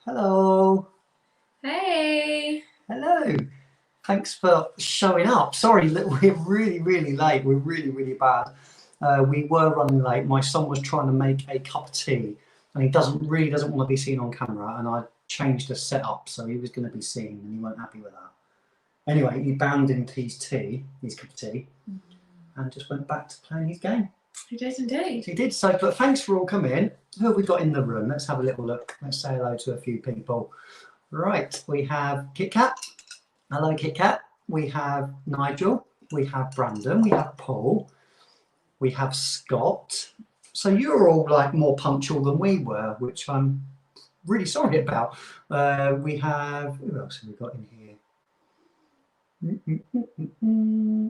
Hello. Hey. Hello. Thanks for showing up. Sorry, we're really late. We're really bad. We were running late. My son was trying to make a cup of tea, and he really doesn't want to be seen on camera. And I changed the setup so he was going to be seen, and he weren't happy with that. Anyway, he bound into his cup of tea, and just went back to playing his game. He did indeed. He did. So, but thanks for all coming. Who have we got in the room? Let's have a little look. Let's say hello to a few people. Right, we have Kit Kat. Hello, Kit Kat. We have Nigel. We have Brandon. We have Paul. We have Scott. So you're all like more punctual than we were, which I'm really sorry about. We have, who else have we got in here?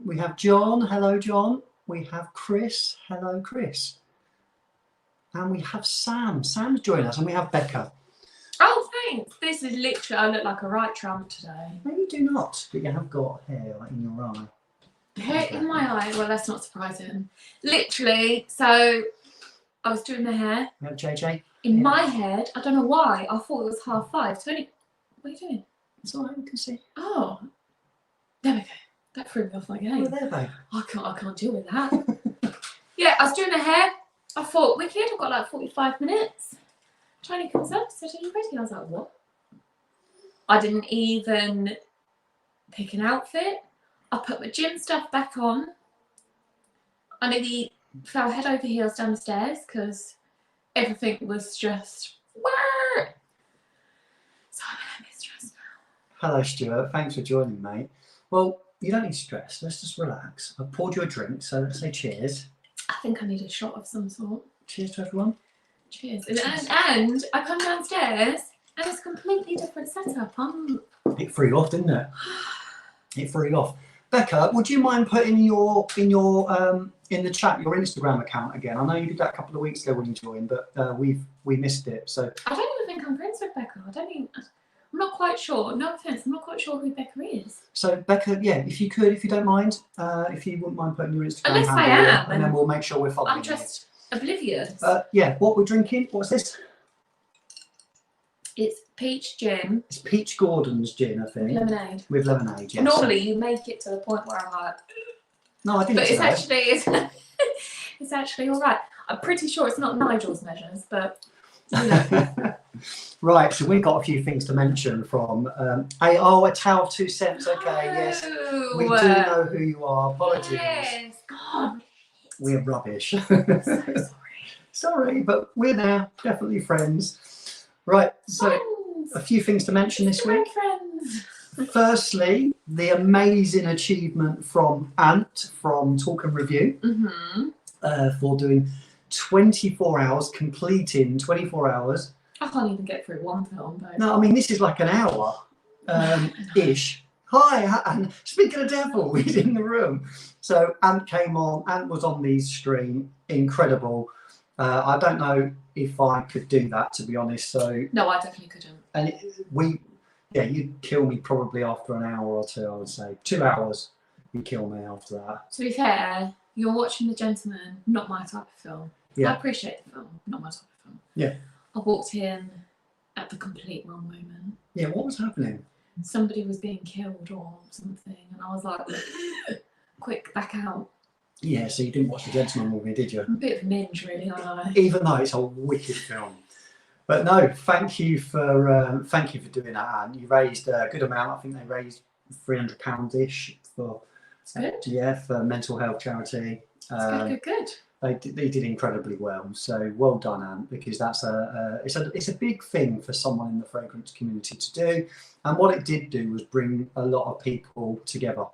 We have John. Hello, John. We have Chris. Hello, Chris. And we have Sam. Sam's joining us, and we have Becca. Oh, thanks. This is literally, I look like a right tramp today. No, you do not, but you have got hair like in your eye. Hair in my eye? Well, that's not surprising. Literally, so I was doing the hair. We have JJ. In my head, I don't know why, I thought it was 5:30. So what are you doing? It's all right, we can see. Oh, there we go. That threw me off my game. Oh, there, babe. I can't deal with that. Yeah, I was doing the hair. I thought, wicked, I've got like 45 minutes. Tony comes up, said, "Are you ready?" I was like, what? I didn't even pick an outfit. I put my gym stuff back on. I nearly fell head over heels down the stairs because everything was just, wah! So I'm a bit stressed now. Hello, Stuart. Thanks for joining, mate. Well, you don't need stress. Let's just relax. I've poured you a drink, so let's say cheers. I think I need a shot of some sort. Cheers to everyone. Cheers. And I come downstairs and it's a completely different setup. It threw you off, didn't it? It threw you off. Becca, would you mind putting in the chat your Instagram account again? I know you did that a couple of weeks ago when you joined, but we missed it. So I don't even think I'm friends with Becca. I'm not quite sure. No offense, I'm not quite sure who Becca is. So Becca, yeah, if you don't mind, if you wouldn't mind putting your Instagram Unless I handle am, and then we'll make sure we're following I'm just oblivious. yeah, what we're drinking? What's this? It's peach gin. It's Peach Gordon's gin, I think. Lemonade. With lemonade, yes. Normally you make it to the point where I'm like, no, I didn't. But it's actually all right. I'm pretty sure it's not Nigel's measures, but you know. Right, so we've got a few things to mention from a tale of 2 cents. Okay, yes, we do know who you are. Apologies. Yes, God, we're rubbish. I'm so sorry. Sorry, but we're now definitely friends. Right, so Friends. a few things to mention this week. Friends. Firstly, the amazing achievement from Ant from Talk and Review for doing 24 hours, completing 24 hours. I can't even get through one film, though. No, I mean, this is like an hour ish. Hi, and speaking of devil, he's in the room. So Ant came on, Ant was on the stream, incredible. I don't know if I could do that, to be honest. So no, I definitely couldn't. And you'd kill me probably after an hour or two, I would say. 2 hours, you'd kill me after that. To be fair, you're watching The Gentleman, not my type of film. Yeah. I appreciate the film, not my type of film. Yeah. I walked in at the complete wrong moment. Yeah, what was happening? Somebody was being killed or something, and I was like, quick, back out. Yeah, so you didn't watch The Gentleman with me, did you? I'm a bit of a minge, really, aren't I? Even though it's a wicked film. But no, thank you for doing that, Anne. You raised a good amount. I think they raised £300-ish for for mental health charity. Good. They did incredibly well. So well done, Anne, because that's it's a big thing for someone in the fragrance community to do. And what it did do was bring a lot of people together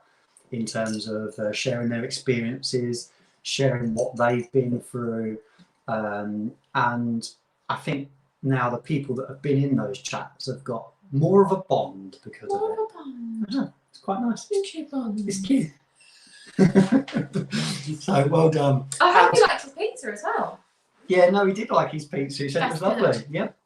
in terms of sharing their experiences, sharing what they've been through, and I think now the people that have been in those chats have got more of a bond because of it. More of a bond. Yeah, it's quite nice. It's bond. It's cute. So well done. I hope you liked his pizza as well. Yeah, no, he did like his pizza. He said it was lovely. Yep.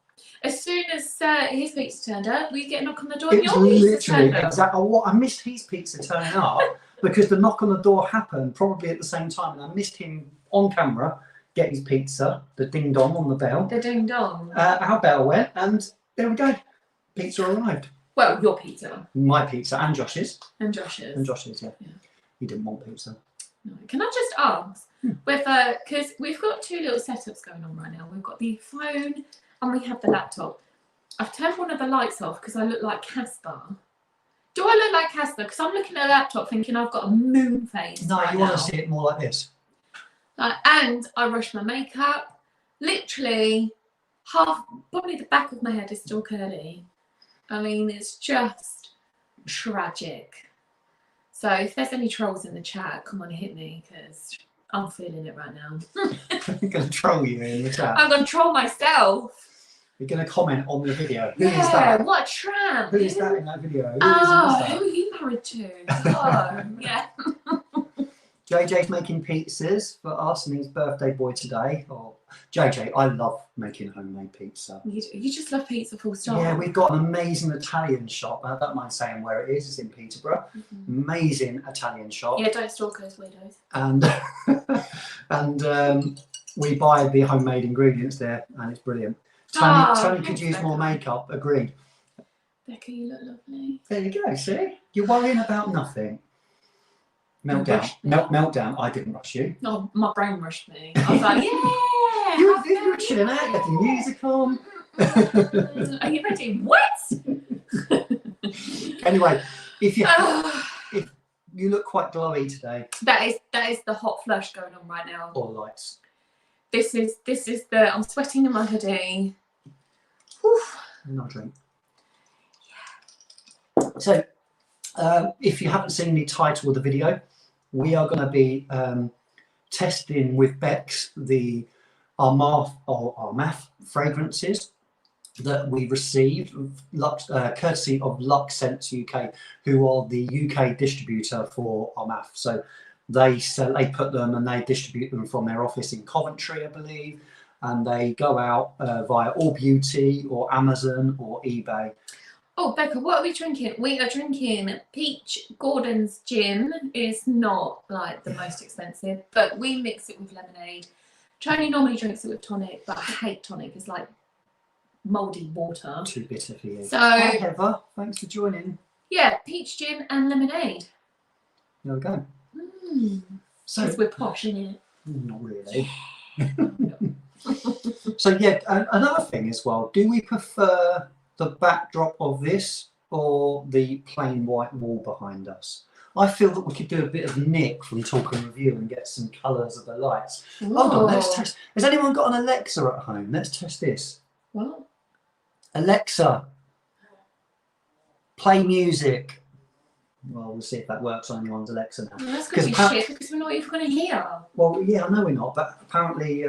As soon as his pizza turned up, we get a knock on the door. It and was your pizza literally turned up. exactly. What I missed his pizza turning up because the knock on the door happened probably at the same time, and I missed him on camera get his pizza. The ding dong on the bell. The ding dong. Our bell went, and there we go. Pizza arrived. Well, your pizza. My pizza and Josh's. And Josh's. And Josh's, yeah. Yeah. He didn't want pizza. No. Can I just ask whether, because we've got two little setups going on right now. We've got the phone and we have the laptop. I've turned one of the lights off because I look like Casper. Do I look like Casper? Because I'm looking at the laptop thinking I've got a moon face. No, right you now. want to see it more like this. And I rush my makeup. Literally, probably the back of my head is still curly. I mean, it's just tragic. So if there's any trolls in the chat, come on, hit me, because I'm feeling it right now. I'm going to troll you in the chat. I'm going to troll myself. You're going to comment on the video. Who Yeah, is that? what a tramp. Who is that in that video? Who Oh, is who are you married to? Oh, yeah. JJ's making pizzas for us and his birthday boy today. Oh, JJ, I love making homemade pizza. You just love pizza full stop. Yeah, we've got an amazing Italian shop. I don't mind saying where it is. It's in Peterborough. Amazing Italian shop. Yeah, don't stalk us weirdos. And we buy the homemade ingredients there, and it's brilliant. Tony could use more makeup. Agreed. Becca, you look lovely. There you go. See, you're worrying about nothing. Meltdown. Meltdown. I didn't rush you. No, my brain rushed me. I was like, yeah. You're chilling out. You have the music on. Are you ready? What? Anyway, if you look quite glowy today. That is the hot flush going on right now. Or lights. This is the I'm sweating in my hoodie. Whew. Not drink. Yeah. So, if you haven't seen the title of the video, we are going to be testing with Bex the Armaf fragrances that we received, courtesy of Lux Scents UK, who are the UK distributor for Armaf. So they put them and they distribute them from their office in Coventry, I believe, and they go out via All Beauty or Amazon or eBay. Oh, Becca, what are we drinking? We are drinking Peach Gordon's Gin. It's not like the most expensive, but we mix it with lemonade. Tony normally drinks it with tonic, but I hate tonic. It's like mouldy water. Too bitter for you. So, hi, Heather. Thanks for joining. Yeah, peach gin and lemonade. There we go. So we're posh, innit? Not really. So yeah, another thing as well. Do we prefer the backdrop of this or the plain white wall behind us? I feel that we could do a bit of Nick from Talk and Review and get some colours of the lights. Ooh. Hold on, let's test. Has anyone got an Alexa at home? Let's test this. What? Alexa, play music. Well, we'll see if that works on anyone's Alexa now. Well, that's going to be shit because we're not even going to hear. Well, yeah, I know we're not, but apparently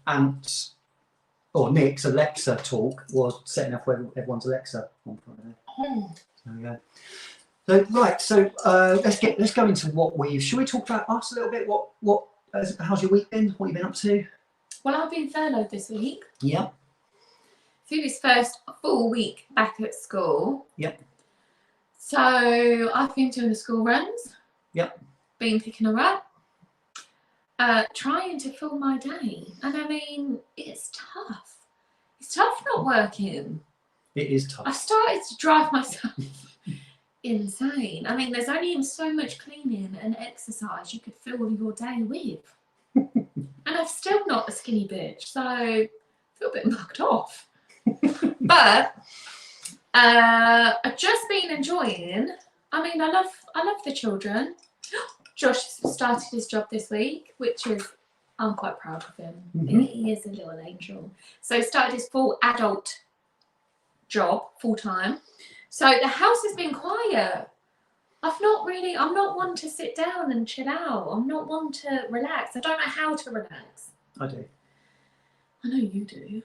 Ant's or Nick's Alexa talk was setting up everyone's Alexa on Friday. Oh. So, yeah. So right, so let's go into what we. Should we talk about us a little bit? How's your week been? What have you been up to? Well, I've been furloughed this week. Yeah. Phoebe's first full week back at school. Yep. So I've been doing the school runs. Yep. Been picking her up. Trying to fill my day. And I mean, it's tough. It's tough not working. It is tough. I started to drive myself insane. I mean, there's only so much cleaning and exercise you could fill your day with. And I'm still not a skinny bitch, so I feel a bit mugged off. But I've just been enjoying. I mean, I love the children. Josh started his job this week, which is, I'm quite proud of him. He is a little angel. So he started his full adult job, full time. So the house has been quiet. I'm not one to sit down and chill out. I'm not one to relax. I don't know how to relax. I do. I know you do.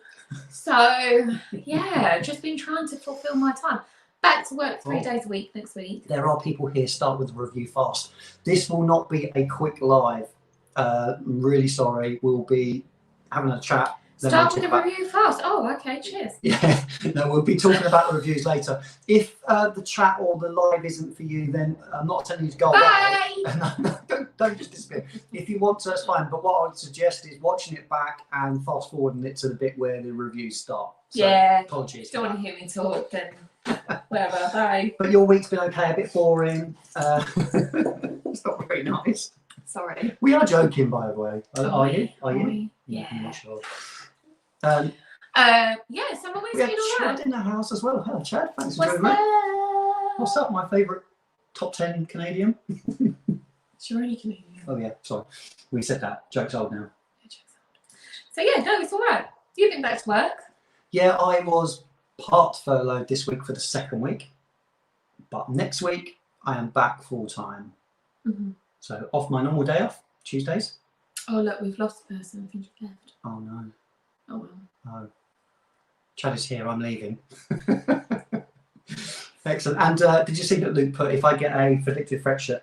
So yeah, just been trying to fulfill my time. Back to work 3 days a week next week. There are people here. Start with the review fast. This will not be a quick live. I'm really sorry. We'll be having a chat. Start with the review fast. Oh, okay. Cheers. Yeah. No, we'll be talking about the reviews later. If the chat or the live isn't for you, then I'm not telling you to go Bye. away. Don't just disappear. If you want to, that's fine. But what I would suggest is watching it back and fast forwarding it to the bit where the reviews start. So Yeah. apologies. Don't want to hear me talk, then whatever. Bye. But your week's been okay, a bit boring. It's not very nice. Sorry. We are joking, by the way. Are you? Are Are you? we? I'm Yeah. not sure. Yeah, so my week's We have been all Chad right. in the house as well. Hello, Chad. Thanks for What's joining me. that? What's up? My favourite top 10 Canadian. It's your only Canadian. Oh yeah, sorry. We said that. Joke's old now. So yeah, no, it's all right. You've been back to work. Yeah, I was part furloughed this week for the second week, but next week I am back full time. So off my normal day off, Tuesdays. Oh look, we've lost the person. I think you've left. Oh no. Oh well. Oh. Chad is here. I'm leaving. Excellent. And did you see that Luke put, if I get a predicted sweatshirt,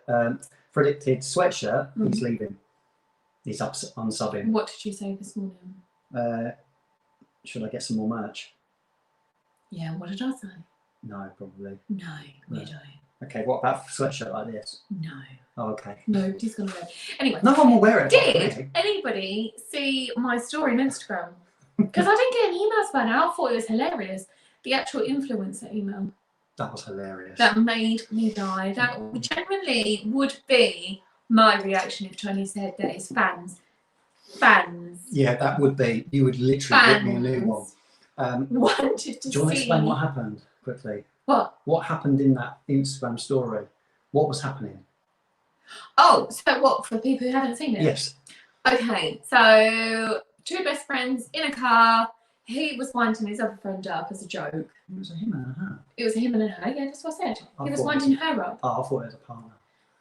he's leaving. He's unsubbing. What did you say this morning? Should I get some more merch? Yeah, what did I say? No, probably. No, we No. don't. Okay, what about a sweatshirt like this? No. Oh, okay. Nobody's gonna wear it. Anyway. No one will wear it. Did anybody see my story on Instagram? Because I didn't get any emails about it. I thought it was hilarious. The actual influencer email. That was hilarious. That made me die. That genuinely would be my reaction if Tony said that it's fans. Fans. Yeah, that would be. You would literally get me a new one. Wanted to see. Do you want to explain what happened quickly? What? What happened in that Instagram story? What was happening? Oh, so what, for people who haven't seen it? Yes. Okay, so two best friends in a car. He was winding his other friend up as a joke. It was a him and a her. It was a him and a her, yeah, that's what I said. I He was thought it winding her up. Oh, I thought it was a partner.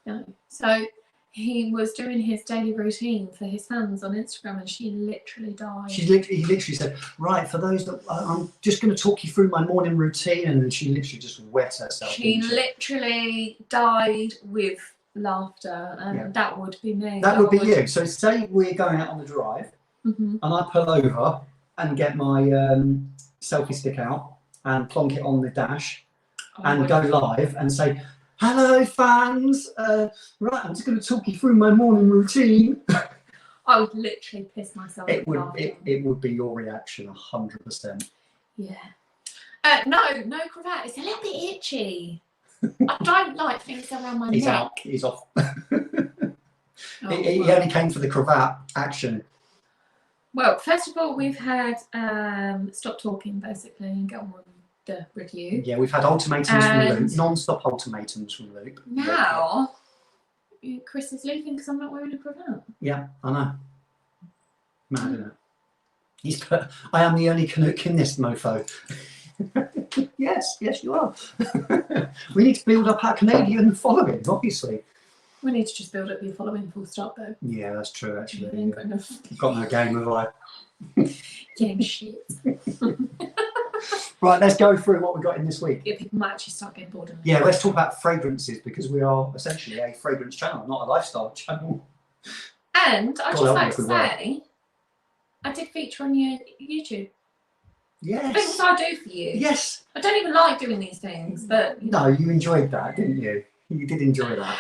No. So he was doing his daily routine for his fans on Instagram and she literally died. He literally said, right, for those that I'm just going to talk you through my morning routine, and then she literally just wet herself. She literally died with laughter, and that would be me. That would be you. So say we're going out on the drive, and I pull over and get my selfie stick out and plonk it on the dash and go live and say, hello fans, right, I'm just going to talk you through my morning routine. I would literally piss myself. It would be your reaction, 100%. Yeah. No cravat. It's a little bit itchy. I don't like things around my He's neck. out. He's off. He only came for the cravat action. Well, first of all, we've had stop talking basically and get on with the review. Yeah, we've had ultimatums from Luke, non-stop ultimatums from Luke. Now, Chris is leaving because I'm not wearing a cravat. Yeah, I know. Mad, isn't it? He's put, I am the only Canuck in this mofo. Yes, you are. We need to build up our Canadian following, obviously. We need to just build up your following full stop though. Yeah, that's true actually. Yeah, kind of. You've got no game, have I? Game shit. Right, let's go through what we got in this week. Yeah, people might actually start getting bored of it. Yeah, let's talk about fragrances because we are essentially a fragrance channel, not a lifestyle channel. And I'd just like to say, I did feature on your YouTube. Yes. Things I do for you. Yes. I don't even like doing these things, but No, you enjoyed that, didn't you? You did enjoy that.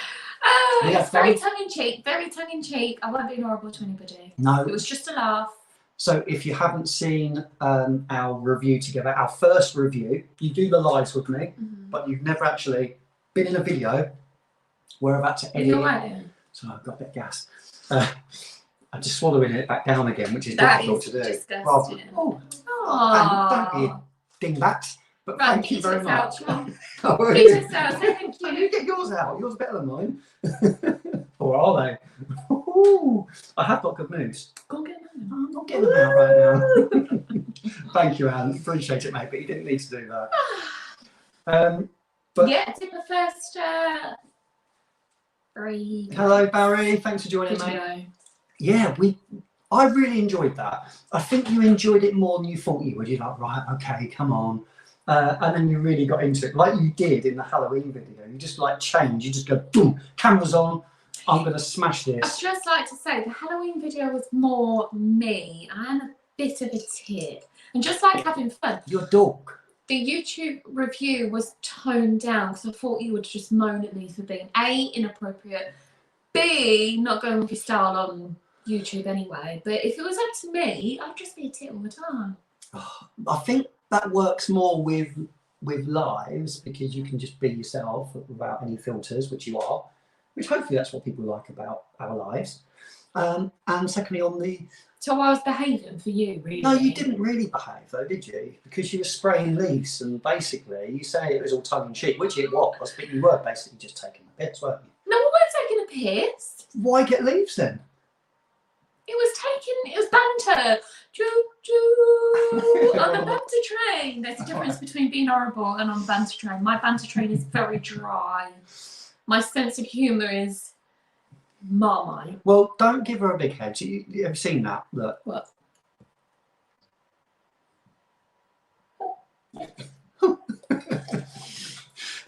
It's very tongue-in-cheek, very tongue-in-cheek. I won't be horrible to anybody. No. It was just a laugh. So if you haven't seen our review together, our first review, you do the lives with me, but you've never actually been in a video. We're about to edit it. So I've got a bit of gas. I'm just swallowing it back down again, which is difficult to do. Disgusting. And don't be dingbats, but thank you very much. Thank you. You get yours out. Yours are better than mine. Or are they? Ooh, I have got good news. Go and get them. I'm not getting them out right now. Thank you, Anne. Appreciate it, mate, but you didn't need to do that. But yeah, it's in the first three. Hello, Barry. Thanks for joining, mate. Yeah, I really enjoyed that. I think you enjoyed it more than you thought you would. You're like, right, okay, come on. And then you really got into it, like you did in the Halloween video. You just like change. You just go, boom, cameras on. I'm going to smash this. I'd just like to say the Halloween video was more me. I am a bit of a tit. And just like having fun. Your dog. The YouTube review was toned down because I thought you would just moan at me for being A, inappropriate, B, not going with your style on YouTube anyway. But if it was up to me, I'd just be a tit all the time. I think that works more with lives, because you can just be yourself without any filters, which you are, which hopefully that's what people like about our lives. And secondly, on the... So I was behaving for you, really? No, you didn't really behave though, did you? Because you were spraying leaves, and basically you say it was all tongue-in-cheek, which it was, but you were basically just taking the piss, weren't you? No, I wasn't taking a piss. Why get leaves then? It was banter. Choo-choo. On the banter train. There's a difference between being horrible and on the banter train. My banter train is very dry. My sense of humour is Marmite. Well, don't give her a big head. You have seen that? Look. What?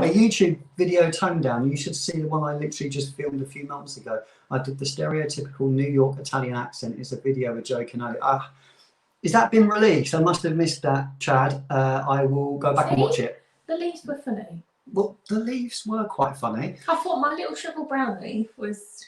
A YouTube video tone down. You should see the one I literally just filmed a few months ago. I did the stereotypical New York Italian accent. It's a video of Joe Canoli. Has that been released? I must have missed that, Chad. I will go back and watch it. The leaves were funny. Well, the leaves were quite funny. I thought my little shrivel brown leaf was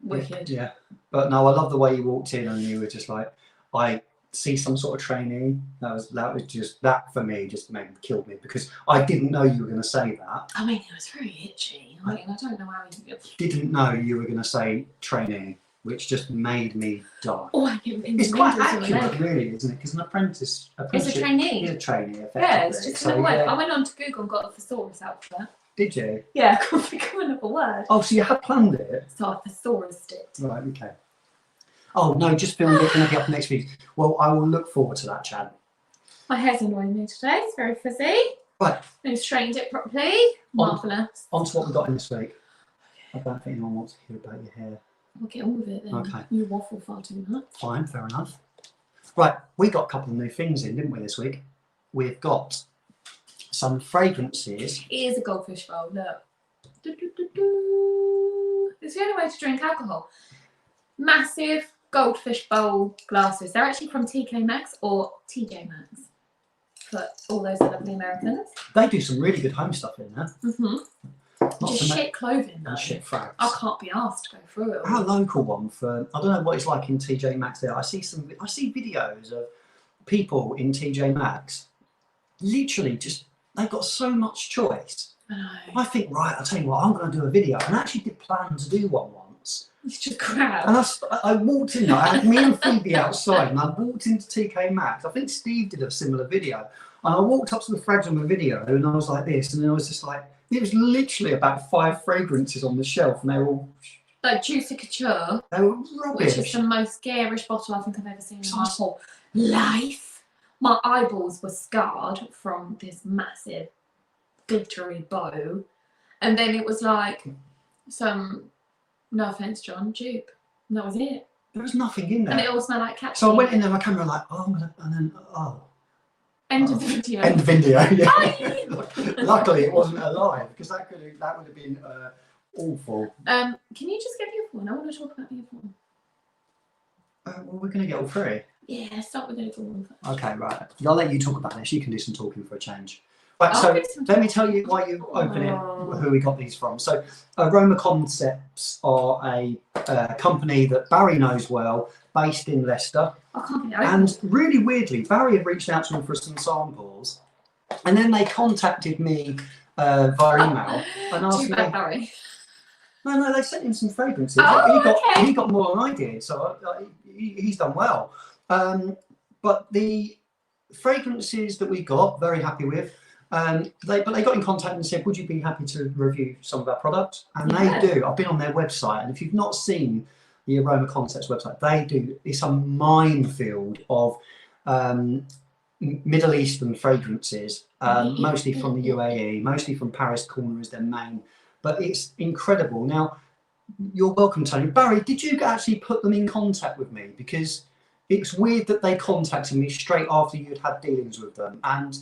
wicked. Yeah, but no, I love the way you walked in and you were just like, I see some sort of trainee. That was just, that for me just killed me, because I didn't know you were going to say that. I mean, it was very itchy. I don't know how you didn't know you were going to say trainee, which just made me die. Oh, I can It's quite accurate, really, isn't it? Because an apprentice is a trainee. Is a trainee, effectively. Yeah, it's just another word. Yeah. I went on to Google and got a thesaurus out for that. Did you? Yeah, I couldn't think of another word. Oh, so you had planned it? So I thesaurused it. Right, okay. Oh, no, just filmed it, going to be up next week. Well, I will look forward to that, Chad. My hair's annoying me today. It's very fuzzy. Right. I've straightened it properly. Marvellous. On to what we got in this week. I don't think anyone wants to hear about your hair. We'll get on with it then. Okay. You waffle far too much. Fine, fair enough. Right, we got a couple of new things in, didn't we, this week? We've got some fragrances. It is a goldfish bowl, look. It's the only way to drink alcohol. Massive goldfish bowl glasses. They're actually from TK Maxx or TJ Maxx for all those lovely Americans. They do some really good home stuff in there. Just shit clothing though. And shit frags. I can't be asked to go through it all. Our local one for, I don't know what it's like in TJ Maxx there. I see videos of people in TJ Maxx, literally just, they've got so much choice. I know. I think, right, I'll tell you what, I'm going to do a video. And I actually did plan to do one once. It's just crap. And I walked in there, I had me and Phoebe outside, and I walked into TK Maxx. I think Steve did a similar video. And I walked up to the frags on the video, and I was like this, and then I was just like, it was literally about 5 fragrances on the shelf, and they were all... Like Juicy Couture. They were rubbish. Which is the most garish bottle I think I've ever seen in my whole life. My eyeballs were scarred from this massive glittery bow. And then it was like some, no offence, John, dupe. And that was it. There was nothing in there. And it all smelled like cat. So I went in there, my camera like, oh, I'm gonna, and then, oh. End of the video. End of video, yeah. Bye. Luckily it wasn't alive, because that would have been awful. Can you just get the other one? I want to talk about the other one. Well, we're going to get all 3. Yeah, start with the other one first. Okay, right. I'll let you talk about this. You can do some talking for a change. Right, so let me tell you why you open it, who we got these from. So Aroma Concepts are a company that Barry knows well, based in Leicester. I can't get it open. And really weirdly, Barry had reached out to them for some samples, and then they contacted me via email and asked Too me. bad, Barry. No, they sent him some fragrances. Oh, he got more than I did, so he's done well. But the fragrances that we got, very happy with. They got in contact and said, would you be happy to review some of our products? And they do. I've been on their website, and if you've not seen the Aroma Concepts website, they do. It's a minefield of Middle Eastern fragrances, mostly from the UAE, mostly from Paris Corner is their main. But it's incredible. Now, you're welcome, Tony. Barry, did you actually put them in contact with me? Because it's weird that they contacted me straight after you'd had dealings with them. And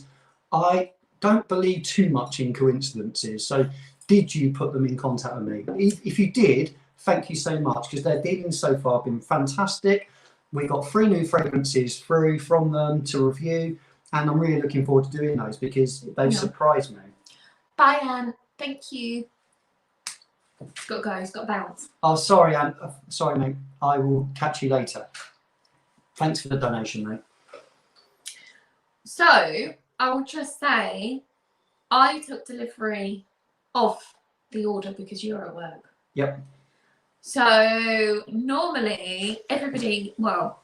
I don't believe too much in coincidences. So did you put them in contact with me? If you did, thank you so much, because their dealings so far have been fantastic. We got 3 new fragrances through from them to review, and I'm really looking forward to doing those because they've surprised me. Bye, Anne. Thank you. It's got to go. It's got to bounce. Oh, sorry, Anne. Sorry, mate. I will catch you later. Thanks for the donation, mate. So I would just say I took delivery of the order because you're at work. Yep. So normally everybody, well,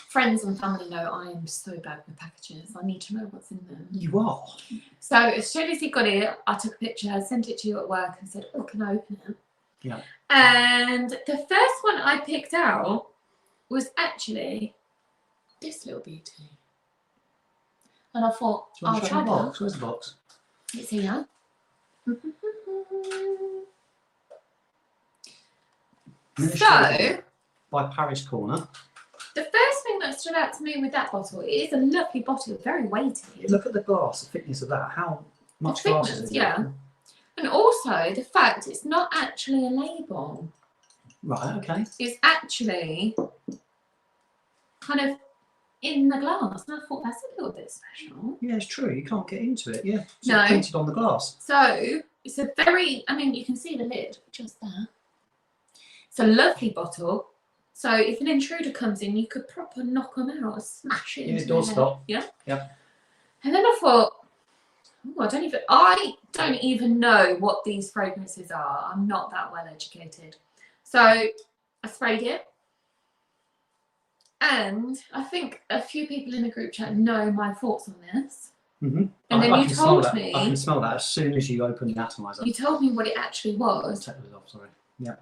friends and family know I am so bad with packages. I need to know what's in them. You are. So as soon as he got it, I took a picture, sent it to you at work and said, oh, can I open it? Yeah. And the first one I picked out was actually this little beauty. And I thought, I'll try that. Where's the box? It's here. So, by Paris Corner. the first thing that stood out to me with that bottle, it is a lovely bottle, very weighty. Look at the glass, the thickness of that. How much glass is it? Yeah. And also the fact it's not actually a label. Right, okay. It's actually kind of in the glass. And I thought that's a little bit special. Yeah, it's true. You can't get into it. Yeah. It's No. painted on the glass. So it's a very, I mean, you can see the lid just there. It's a lovely bottle. So if an intruder comes in, you could proper knock them out, smash it into their head. Yeah. Yeah. And then I thought, oh, I don't even know what these fragrances are. I'm not that well educated. So I sprayed it. And I think a few people in the group chat know my thoughts on this. Mm-hmm. And then you told me. I can smell that as soon as you open the atomizer. You told me what it actually was. Take it off, sorry. Yeah.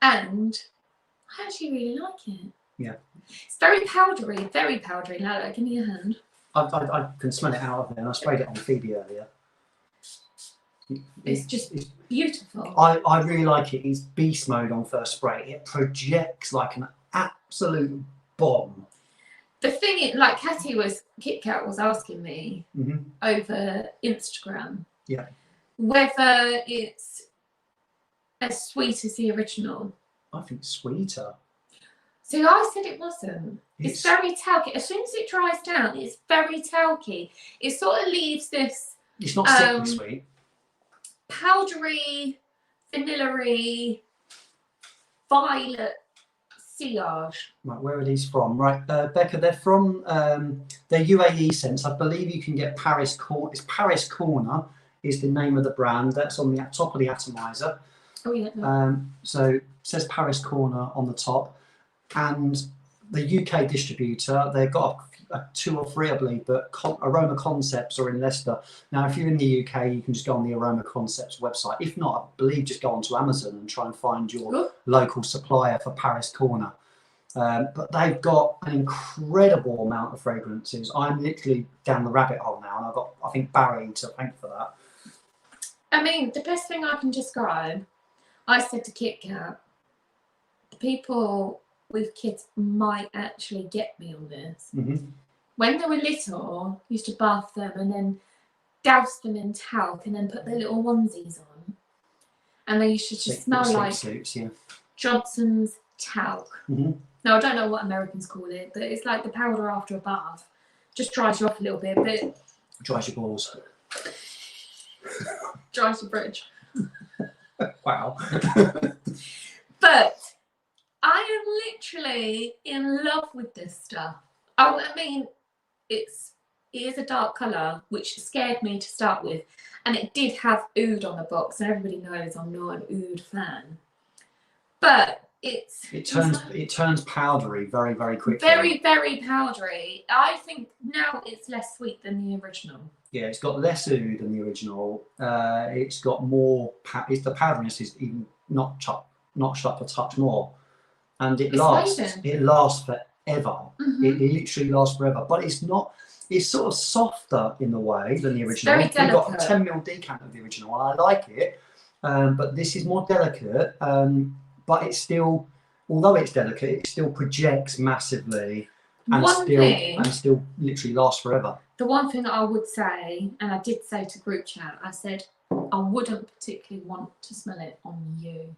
And I actually really like it. Yeah. It's very powdery, very powdery. Now, give me your hand. I can smell it out of there, and I sprayed it on Phoebe earlier. It's beautiful. I really like it. It's beast mode on first spray. It projects like an absolute bomb. The thing is, like Kit Kat was asking me over Instagram, whether it's as sweet as the original. I think sweeter. See, I said it wasn't. It's very talky. As soon as it dries down, it's very talky. It sort of leaves this. It's not sickly sweet. Powdery, vanilla-y, violet sillage. Right, where are these from? Right, Becca, they're from they're UAE scents. I believe you can get Paris Corner. It's Paris Corner is the name of the brand. That's on the top of the atomizer. Oh yeah. No. So it says Paris Corner on the top, and the UK distributor, they've got a 2 or 3, I believe, but Aroma Concepts are in Leicester. Now, if you're in the UK, you can just go on the Aroma Concepts website. If not, I believe just go onto Amazon and try and find your local supplier for Paris Corner. But they've got an incredible amount of fragrances. I'm literally down the rabbit hole now, and I've got, I think, Barry to thank for that. I mean, the best thing I can describe, I said to Kit Kat, people with kids might actually get me on this. When they were little, I used to bath them and then douse them in talc and then put their little onesies on. And they used to just smell like suits, yeah. Johnson's talc. Now, I don't know what Americans call it, but it's like the powder after a bath. Just dries you off a little bit, but... Dries your balls. Dries your bridge. Wow. But I am literally in love with this stuff. I mean, it is a dark colour, which scared me to start with. And it did have oud on the box, and everybody knows I'm not an oud fan. But it turns powdery very, very quickly. Very, very powdery. I think now it's less sweet than the original. Yeah, it's got less oud than the original. It's got more. The powderiness is even notched up a touch more, and it lasts. It lasts forever. It literally lasts forever. But it's not. It's sort of softer in the way than the original. It's very delicate. We've got a 10ml decant of the original, and I like it. But this is more delicate. But it's still, although it's delicate, it still projects massively and still literally lasts forever. The one thing that I would say, and I did say to group chat, I said I wouldn't particularly want to smell it on you.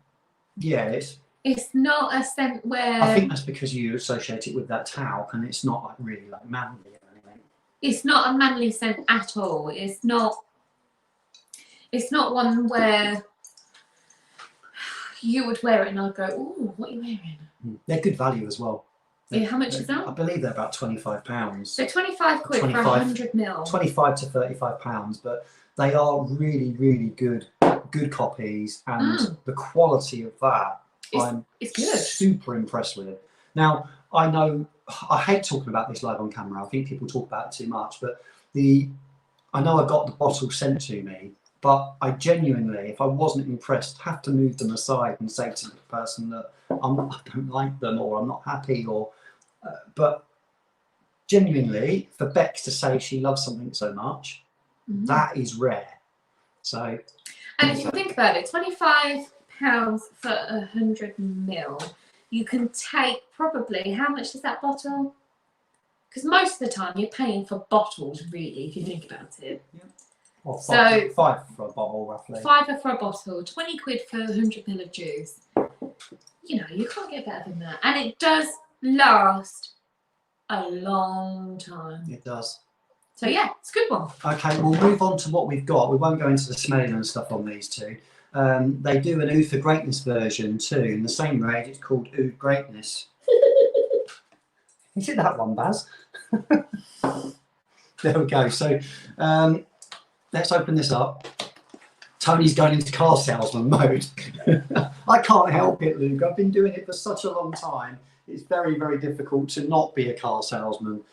Yeah, it's not a scent where I think that's because you associate it with that talc, and it's not like really like manly or anything. It's not a manly scent at all. It's not one where you would wear it and I'd go, "Ooh, what are you wearing?" They're good value as well. Yeah, how much is that? I believe they're about £25. So 25 quid for 100 mil. 25 to £35, but they are really, really good copies, and the quality of that it's good. Super impressed with it. Now, I know I hate talking about this live on camera. I think people talk about it too much, but I know I got the bottle sent to me, but I genuinely, if I wasn't impressed, have to move them aside and say to the person that I don't like them, or I'm not happy, or but genuinely, for Bex to say she loves something so much, that is rare. So, and if you think about it, £25 for 100 mil, you can take probably, how much is that bottle? Because most of the time you're paying for bottles, really, if you think about it. Yeah. Well, five for a bottle, roughly. £5 for a bottle, 20 quid for 100 ml of juice. You know, you can't get better than that. And it does last a long time. It does. So yeah, it's a good one. Okay, we'll move on to what we've got. We won't go into the smelling and stuff on these two. They do an Oud for Greatness version too. In the same range, it's called Oud Greatness. Is it that one, Baz? There we go. So let's open this up. Tony's going into car salesman mode. I can't help it, Luke. I've been doing it for such a long time. It's very, very difficult to not be a car salesman.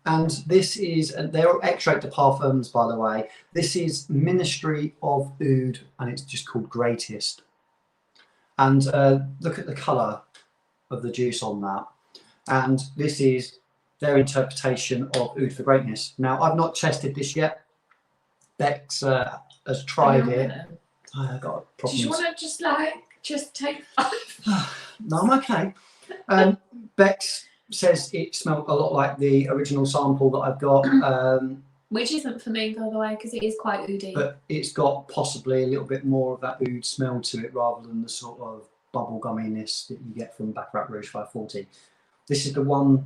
And this is, they're extract de parfums, by the way. This is Ministry of Oud, and it's just called Greatest. And look at the colour of the juice on that. And this is their interpretation of Oud for Greatness. Now, I've not tested this yet. Bex has tried it. I got problems. Do you want to just take 5? No, I'm okay. Bex says it smelled a lot like the original sample that I've got. Which isn't for me, by the way, because it is quite oudy. But it's got possibly a little bit more of that oud smell to it, rather than the sort of bubble gumminess that you get from Baccarat Rouge 540. This is the one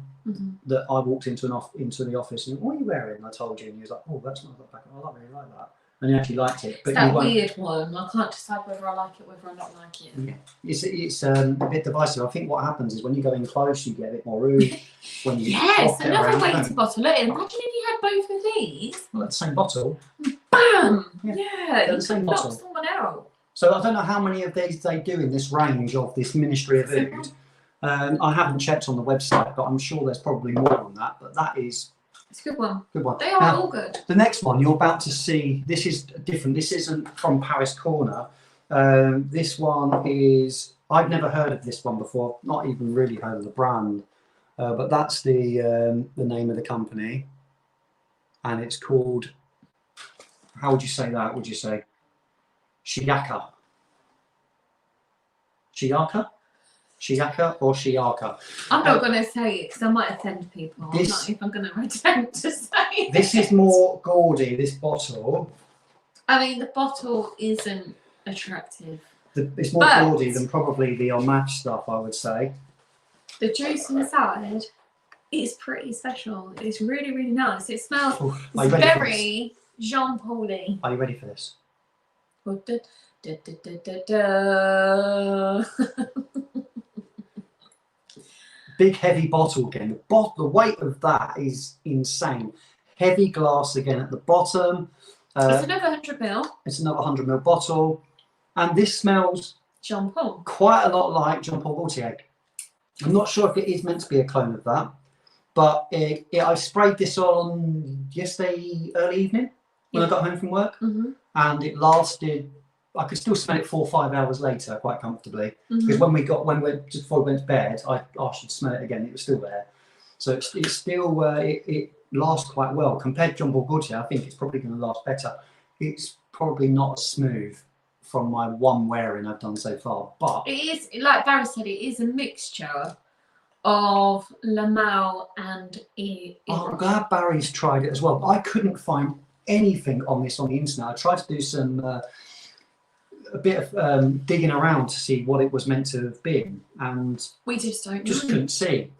that I walked into the office and, what are you wearing? And I told you, and you was like, oh, that's not that Baccarat. I really like that. And you actually liked it. But it's that weird one. I can't decide whether I like it, whether I not like it. Yeah. It's a bit divisive. I think what happens is when you go in close, you get a bit more oud. When you yes, another way to bottle it. Imagine if you had both of these. Well, that's the same bottle. Bam! Yeah, you the same can bottle. knock someone out. So I don't know how many of these they do in this range of this Ministry of Oud. I haven't checked on the website, but I'm sure there's probably more on that. But that is... It's a good one. Good one. They are now, all good. The next one you're about to see, this is different. This isn't from Paris Corner. This one is, I've never heard of this one before, not even really heard of the brand, but that's the name of the company. And it's called, how would you say that? Would you say Shiaka? Shiaka? Shiaka or Shiaka? I'm not going to say it because I might offend people. I'm not even going to attempt to say it. This is more gaudy, this bottle. I mean, the bottle isn't attractive. It's more gaudy than probably the Armaf stuff, I would say. The juice inside is pretty special. It's really, really nice. It smells very Jean-Paul-y. Are you ready for this? Big heavy bottle again. The weight of that is insane. Heavy glass again at the bottom. It's another 100 ml. It's another 100 ml bottle. And this smells Jean-Paul. Quite a lot like Jean-Paul Gaultier. I'm not sure if it is meant to be a clone of that, but I sprayed this on yesterday early evening when I got home from work, and it lasted. I could still smell it 4 or 5 hours later quite comfortably, because when we just before we went to bed, I should smell it again. It was still there, so it's still it lasts quite well compared to Jean-Paul Gaultier. I think it's probably going to last better. It's probably not as smooth from my one wearing I've done so far, but it is, like Barry said, it is a mixture of Lamal and I'm glad Barry's tried it as well. I couldn't find anything on this on the internet. I tried to do some a bit of digging around to see what it was meant to have been, and we just don't know. Just couldn't see.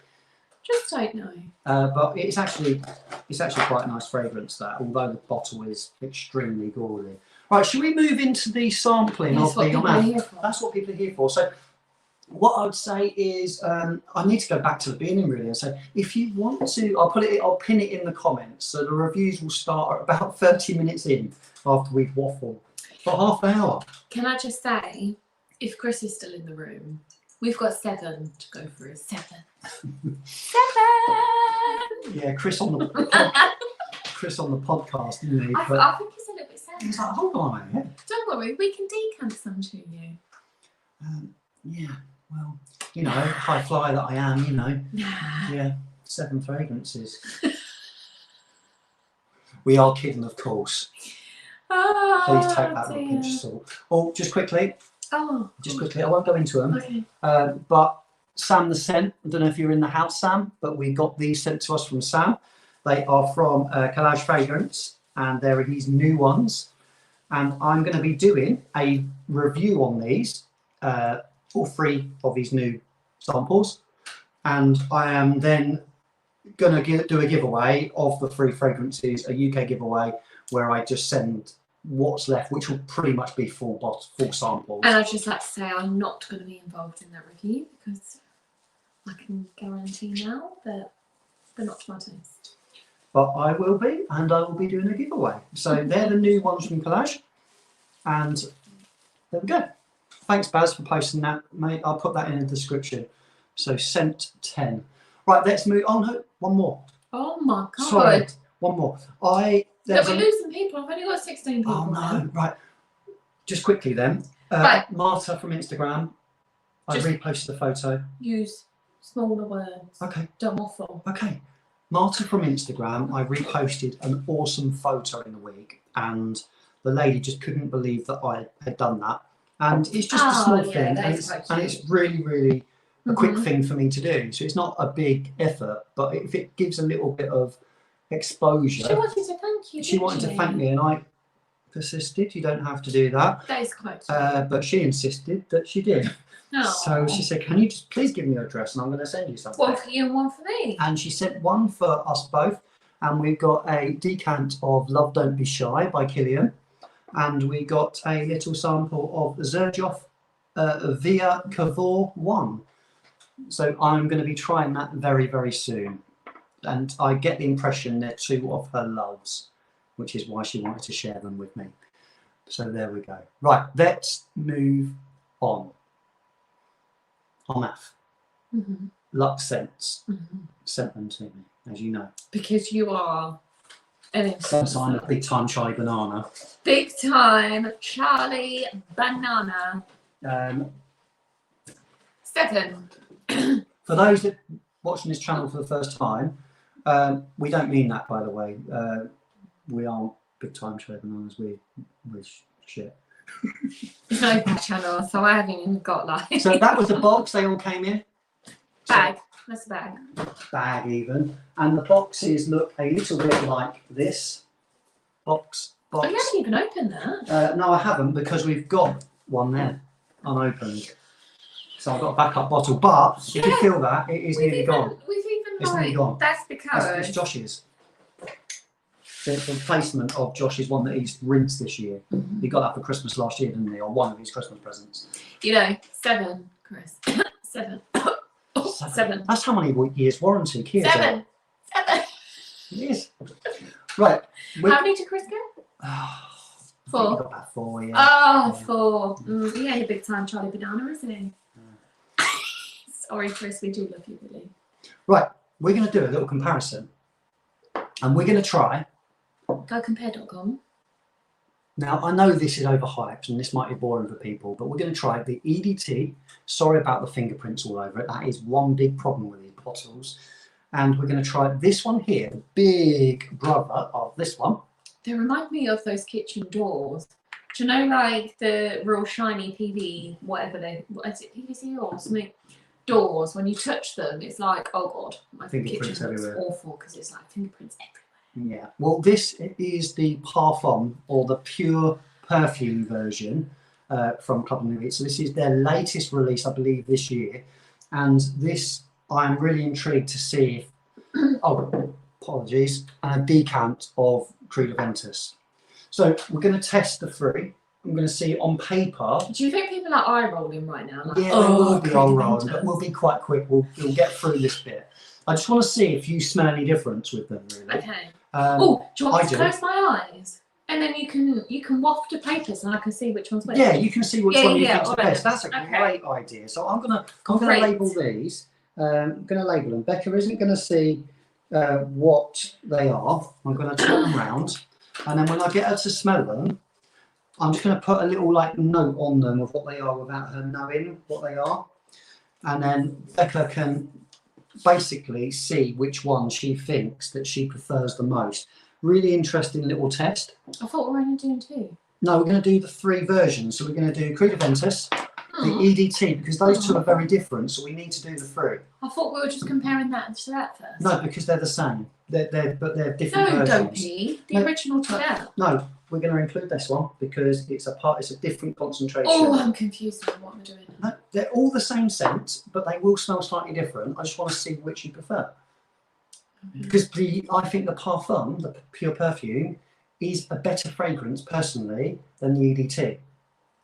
Just don't know. But it's actually quite a nice fragrance, that, although the bottle is extremely gaudy. Right, should we move into the sampling of the Armaf? That's what people are here for. So what I would say is I need to go back to the beginning really and say if you want to, I'll pin it in the comments. So the reviews will start at about 30 minutes in after we've waffled for half an hour. Can I just say, if Chris is still in the room, we've got 7 to go through. 7. 7. Yeah, Chris on the podcast, didn't he? I think he's a little bit sad. He's like, hold on a minute. Don't worry, we can decant some to you. Yeah, well, you know, high flyer that I am, you know. Yeah, 7 fragrances. We are kidding, of course. Oh, Please take that with a pinch of salt. Oh, just quickly, I won't go into them. Okay. But Sam the Scent, I don't know if you're in the house, Sam, but we got these sent to us from Sam. They are from Collage Fragrance, and they're these new ones. And I'm going to be doing a review on these, all 3 of these new samples. And I am then going to do a giveaway of the 3 fragrances, a UK giveaway, where I just send what's left, which will pretty much be full samples. And I'd just like to say I'm not going to be involved in that review because I can guarantee now that they're not to my taste. But I will be, and I will be doing a giveaway. So they're the new ones from Collage. And there we go. Thanks, Baz, for posting that, mate. I'll put that in the description. So Scent 10. Right, let's move on. No, one more. Oh my God. Sorry, one more. We're losing people. I've only got 16 people. Oh no, now. right. Just quickly then. Right. Marta from Instagram. I reposted the photo. Use smaller words. Okay. Don't waffle. Okay. Marta from Instagram, I reposted an awesome photo in the week, and the lady just couldn't believe that I had done that. And it's just a small thing, and it's really, really a quick thing for me to do. So it's not a big effort, but if it gives a little bit of exposure. She wanted to thank you. She wanted to thank me, and I persisted. You don't have to do that. That is quite. But she insisted that she did. Oh. So she said, "Can you just please give me your address, and I'm going to send you something." One for you and one for me. And she sent one for us both, and we got a decant of Love Don't Be Shy by Killian, and we got a little sample of Xerjoff Via Cavour 1. So I'm going to be trying that very, very soon. And I get the impression they're 2 of her loves, which is why she wanted to share them with me. So there we go. Right, let's move on. Armaf. Lux Scents sent them to me, as you know. Because you are an Some sign of big time Charlie Banana. Big time Charlie Banana. 7. For those that watching this channel for the first time, we don't mean that, by the way. We aren't big time Charlie Bananas. We're shit. It's not even a channel, so I haven't even got like. So that was the box. They all came in. Bag. That's a bag. Bag even, and the boxes look a little bit like this. Box. Oh, you haven't even opened that. No, I haven't, because we've got one there, unopened. So I've got a backup bottle, but if you feel that, it is nearly gone. It's nearly gone. That's because it's Josh's. It's a replacement of Josh's one that he's rinsed this year. He got that for Christmas last year, didn't he? Or one of his Christmas presents. You know, 7, Chris. 7. 7. That's how many years warranty Kia 7. 7. It is. Right. How many did Chris get? 4. Got about 4, yeah. Oh, 4. Yeah, you're big time Charlie Banana, isn't he? Sorry, Chris, we do love you, really. Right, we're going to do a little comparison. And we're going to try. GoCompare.com. Now, I know this is overhyped and this might be boring for people, but we're going to try the EDT. Sorry about the fingerprints all over it. That is one big problem with these bottles. And we're going to try this one here, the big brother of this one. They remind me of those kitchen doors. Do you know, like the real shiny PV, whatever what is it, PVC or something? Doors, when you touch them, it's like, oh God, my kitchen looks awful because it's like fingerprints everywhere. Yeah, well, this is the Parfum, or the pure perfume version from Club Nougat. So this is their latest release, I believe, this year. And this, I'm really intrigued to see if, oh, apologies, a decant of Creed Aventus. So we're going to test the 3. I'm going to see on paper. Do you think people are eye rolling right now? Like, Yeah, they will be all rolling, Creative but we'll be quite quick. We'll get through this bit. I just want to see if you smell any difference with them, really. Okay. Do you want me to close my eyes? And then you can waft the papers and I can see which one's which. Yeah, you can see which one you think's the best. Then. That's a great idea. So I'm gonna label these. I'm gonna label them. Becca isn't gonna see what they are. I'm gonna turn them around, and then when I get her to smell them, I'm just gonna put a little like note on them of what they are without her knowing what they are, and then Becca can basically see which one she thinks that she prefers the most. Really interesting little test. I thought we were only doing 2. No, we're going to do the 3 versions. So we're going to do Creed Aventus, the EDT, because those 2 are very different. So we need to do the 3. I thought we were just comparing that to that first. No, because they're the same. But they're different versions. Dopey. The original to that. No, we're going to include this one because it's a different concentration. Oh, I'm confused with what we're doing. No, they're all the same scent, but they will smell slightly different. I just want to see which you prefer. Because I think the parfum, the pure perfume, is a better fragrance personally than the EDT.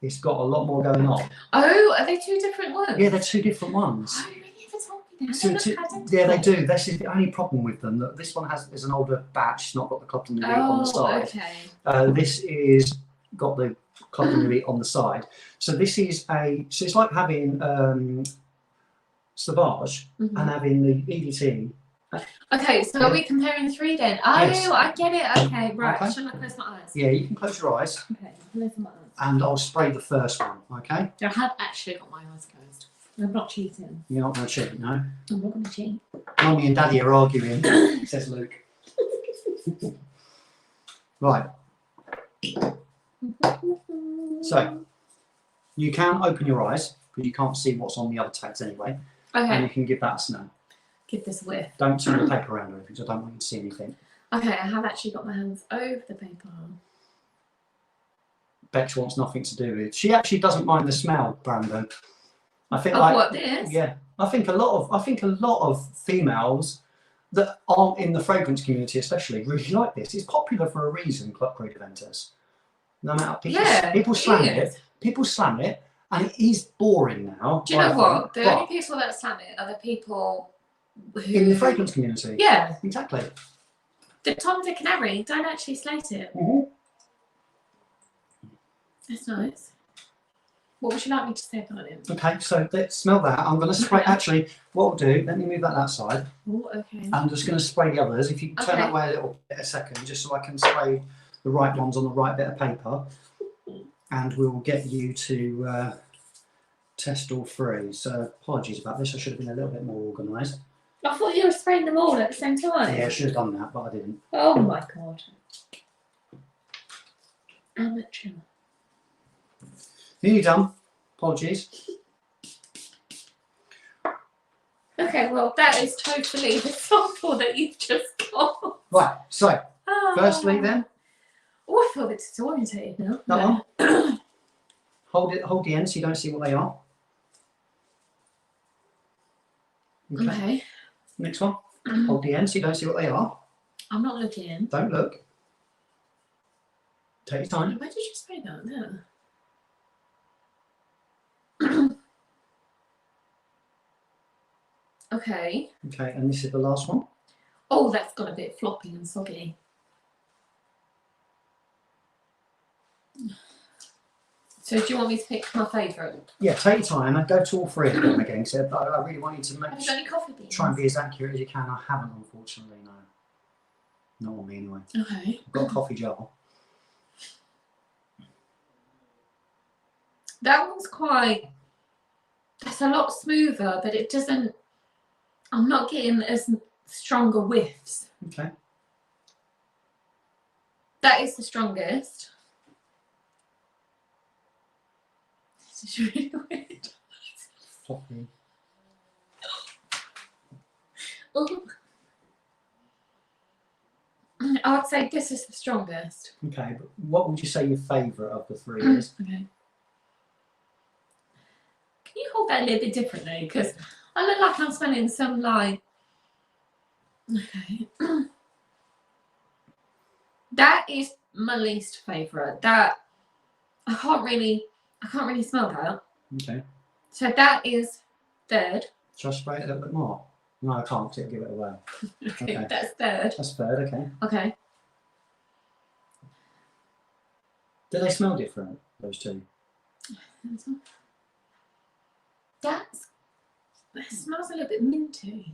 It's got a lot more going on. Oh, are they 2 different ones? Yeah, they're 2 different ones. Oh, you never told me that. Yeah, they do. This is the only problem with them. That this one is an older batch. It's not got the Club de Nuit on the side. Okay. This is got the Club de Nuit on the side. So this is so it's like having Sauvage and having the EDT. Okay, so are we comparing the 3 then? Oh, yes. I get it. Okay, right. Okay. Shall I close my eyes? Yeah, you can close your eyes. Okay, close my eyes. And I'll spray the first one, okay? I have actually got my eyes closed. I'm not cheating. You're not going to cheat, no? I'm not going to cheat. Mummy and Daddy are arguing, says Luke. Right. So, you can open your eyes, because you can't see what's on the other tags anyway. Okay. And you can give that a smell. Give this a whiff. Don't turn the paper around or anything, because I don't want you to see anything. Okay, I have actually got my hands over the paper. Bex wants nothing to do with it. She actually doesn't mind the smell, Brandon. I think what this? Yeah, I think a lot of females that aren't in the fragrance community, especially, really like this. It's popular for a reason. Creed Aventus. No matter people slam it, and it is boring now. Do you know what? The only people that slam it are the people who in the fragrance community. Yeah, exactly. The Tom, Dick and Harry don't actually slate it. That's nice. What would you like me to say about it? Okay, so let's smell that. I'm going to spray. Actually, what I'll do, let me move that side. Oh, okay. I'm just going to spray the others. If you can turn that way a little bit, a second, just so I can spray the right ones on the right bit of paper. And we'll get you to test all 3. So apologies about this. I should have been a little bit more organised. I thought you were spraying them all at the same time. Yeah, I should have done that, but I didn't. Oh my god. Amateur. Nearly done. Apologies. Okay, well, that is totally the sample that you've just got. Right, so, firstly then. Oh, I feel a bit disorientated now. That one. Hold the end so you don't see what they are. Okay. Next one. Hold the end so you don't see what they are. I'm not looking. Don't look. Take your time. Where did you spray that? There. Okay. Okay, and this is the last one. Oh, that's got a bit floppy and soggy. So do you want me to pick my favourite? Yeah, take your time and go to all 3 of them again. So I really want you to Have you got any coffee beans? Try and be as accurate as you can. I haven't, unfortunately, no. Not on me anyway. Okay. I've got a coffee jar. That one's quite, that's a lot smoother, but it doesn't, I'm not getting as stronger whiffs. Okay. That is the strongest. This is really weird. Coffee. Oh. I would say this is the strongest. Okay, but what would you say your favourite of the 3 is? Okay. Can you hold that a little bit differently? Because I look like I'm smelling some like. Okay. That is my least favourite. That I can't really smell that. Okay. So that is third. Shall I spray it a little bit more? No, I can't, 'cause it'll give it away. Okay, that's third. That's third, okay. Okay. Do they smell different, those two? That smells a little bit minty.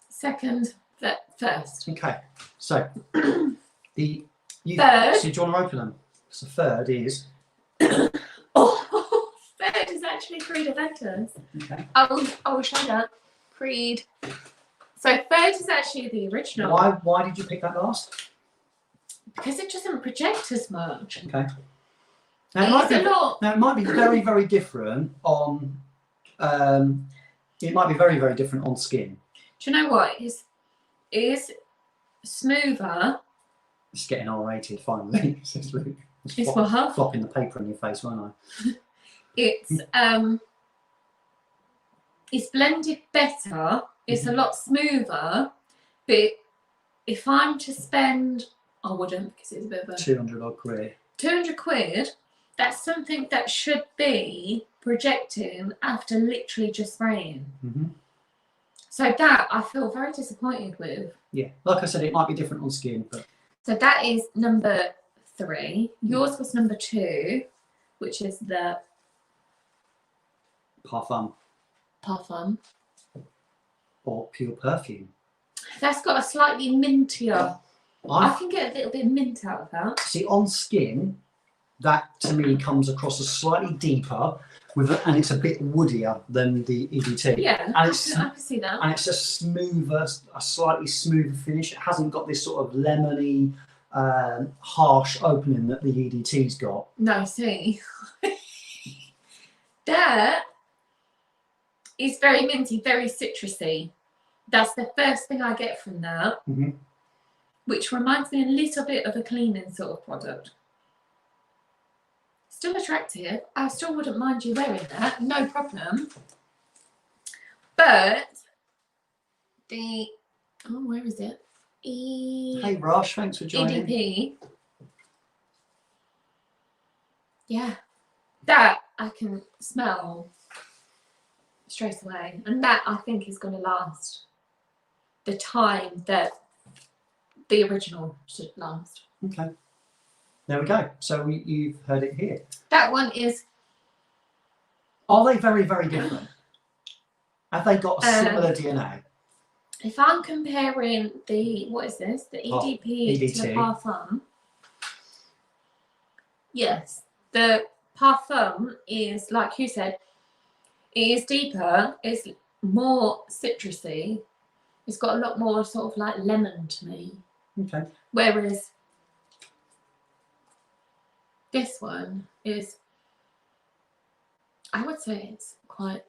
Second, first. Okay, so third. Third. So do you want to open them? So third is. Oh, third is actually Creed Aventus. Okay. I will show that. Creed. So third is actually the original. Why did you pick that last? Because it doesn't project as much. Okay. Now it might be very, very different on. It might be very, very different on skin. Do you know what? It is smoother. It's getting R-rated finally. It's what? Flopping the paper in your face, won't I? It's blended better. It's a lot smoother. But if I'm to spend, I wouldn't, because it's a bit of a 200 odd quid. 200 quid. That's something that should be projecting after literally just spraying. Mm-hmm. So that I feel very disappointed with. Yeah, like I said, it might be different on skin, but. So that is number 3. Yours was number 2, which is the Parfum. Or pure perfume. That's got a slightly mintier. I can get a little bit of mint out of that. See, on skin, that to me comes across as slightly deeper, and it's a bit woodier than the EDT. Yeah, and I can see that. And it's a slightly smoother finish. It hasn't got this sort of lemony, harsh opening that the EDT's got. No, see, that is very minty, very citrusy. That's the first thing I get from that, which reminds me a little bit of a cleaning sort of product. Still attractive. I still wouldn't mind you wearing that, no problem. But where is it? Hey Rosh, thanks for joining. EDP. Yeah, that I can smell straight away, and that I think is going to last the time that the original should last. Okay, there we go. So you've heard it here. That one is. Are they very, very different? Have they got a similar DNA? If I'm comparing the, what is this? The EDP to the Parfum. Yes, the Parfum is, like you said, it is deeper, it's more citrusy. It's got a lot more sort of like lemon to me. Okay. Whereas this one is, I would say it's quite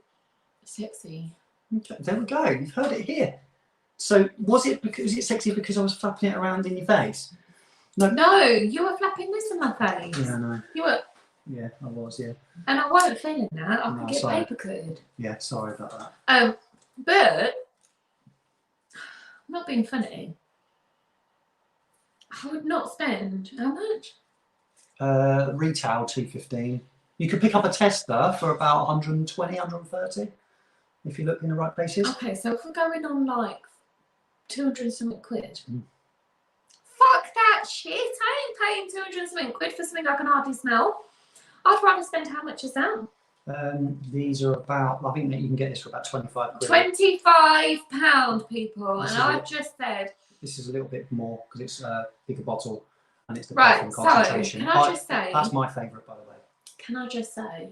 sexy. Okay, there we go. You've heard it here. So was it sexy because I was flapping it around in your face? No, you were flapping this in my face. Yeah, I know. You were. Yeah, I was. Yeah. And I wasn't feeling that. I could get sorry. paper could. Yeah, sorry about that. But I'm not being funny. I would not spend how much? Retail $215. You could pick up a tester for about 120, 130 if you look in the right places. Okay, so if we're going on like 200 something quid. Fuck that shit. I ain't paying 200 something quid for something I can hardly smell. I'd rather spend how much is that? These are about, I think that you can get this for about 25 quid. £25, people. And I've just said. This is a little bit more because it's a bigger bottle and it's the right, so concentration. can I just say. That's my favourite, by the way. Can I just say.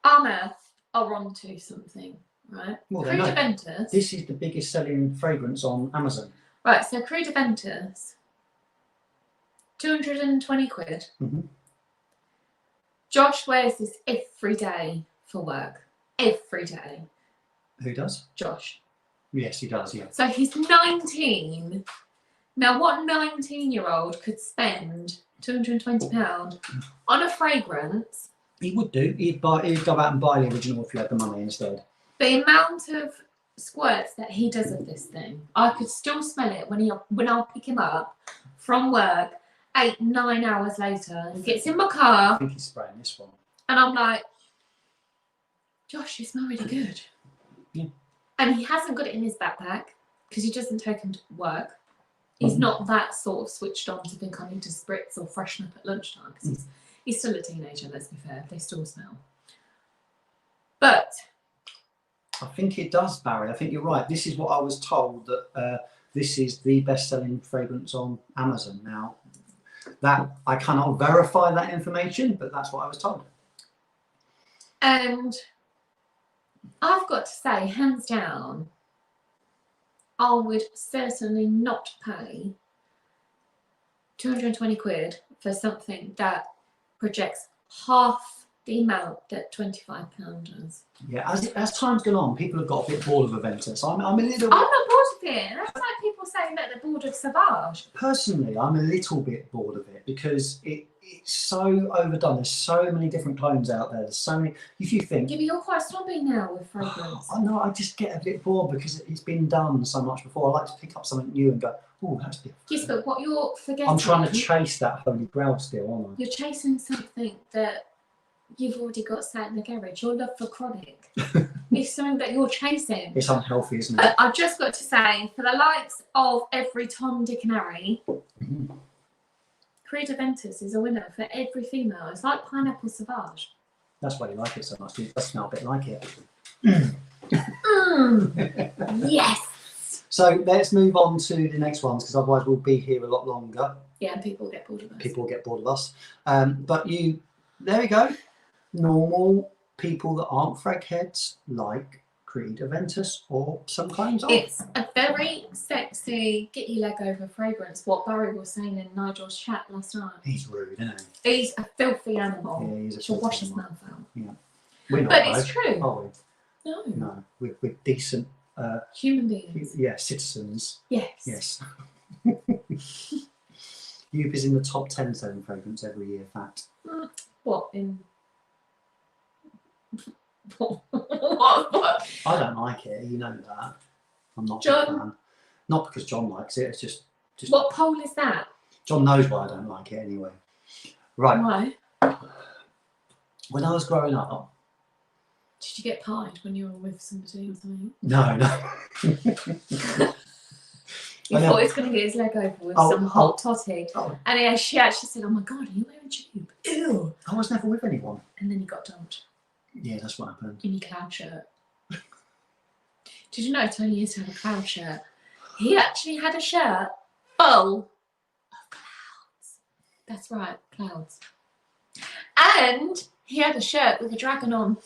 Armaf are onto something, right? Well, Creed Aventus. This is the biggest selling fragrance on Amazon. Right, so Creed Aventus, 220 quid. Josh wears this every day for work. Every day. Who does? Josh. Yes, he does, yeah. So he's 19. Now, what 19-year-old could spend £220 on a fragrance? He would do. He'd go out and buy the original if you had the money instead. The amount of squirts that he does of this thing, I could still smell it when I'll pick him up from work 8, 9 hours later, he gets in my car. I think he's spraying this one. And I'm like, Josh, you smell really good. Yeah. And he hasn't got it in his backpack because he doesn't take him to work. He's not that sort of switched on to think I need to spritz or freshen up at lunchtime because he's still a teenager, let's be fair. They still smell. But I think it does, Barry. I think you're right. This is what I was told, that this is the best-selling fragrance on Amazon. Now, that I cannot verify that information, but that's what I was told. And I've got to say, hands down, I would certainly not pay 220 quid for something that projects half the amount that £25 does. Yeah, as time's gone on, people have got a bit bored of Aventus. I'm a little. I'm not bored of it. That's like people saying that they're bored of Sauvage. Personally, I'm a little bit bored of it because it's so overdone. There's so many different clones out there. There's so many. If you think, Yeah, but you're quite snobby now with fragrance. I know, I just get a bit bored because it's been done so much before. I like to pick up something new and go, oh, that's different. Yes, but what you're forgetting. I'm trying to chase that holy grail still, aren't I? You're chasing something that you've already got sat in the garage. Your love for chronic is something that you're chasing. It's unhealthy, isn't it? I've just got to say, for the likes of every Tom, Dick and Harry, Creed Aventus is a winner for every female. It's like Pineapple Sauvage. That's why you like it so much. It does smell a bit like it. Yes. So let's move on to the next ones because otherwise we'll be here a lot longer. Yeah, and people get bored of us. People get bored of us. But there we go. Normal people that aren't frag heads like Creed Aventus or some clones of. It's a very sexy, get your leg over fragrance. What Barry was saying in Nigel's chat last night. He's rude, isn't he? He's a filthy animal. Yeah, he's a She'll filthy wash his animal. mouth out. Yeah. We're not, But though, it's true. are we? No. No, we're decent. Human beings. Yeah, citizens. Yes. Yes. Youp is in the top 10 selling fragrance every year. Fact. What in? What? I don't like it. You know that. I'm not a John? fan. Not because John likes it. It's just. What pole is that? John knows why I don't like it anyway. Right. Why? When I was growing up. Did you get pied when you were with somebody or something? No. You thought he was going to get his leg over with some hot totty. Oh. And she actually said, oh my God, are you wearing tube? Ew. I was never with anyone. And then he got dumped. Yeah, that's what happened. In your cloud shirt. Did you know Tony used to have a cloud shirt? He actually had a shirt full of clouds. That's right, clouds. And he had a shirt with a dragon on.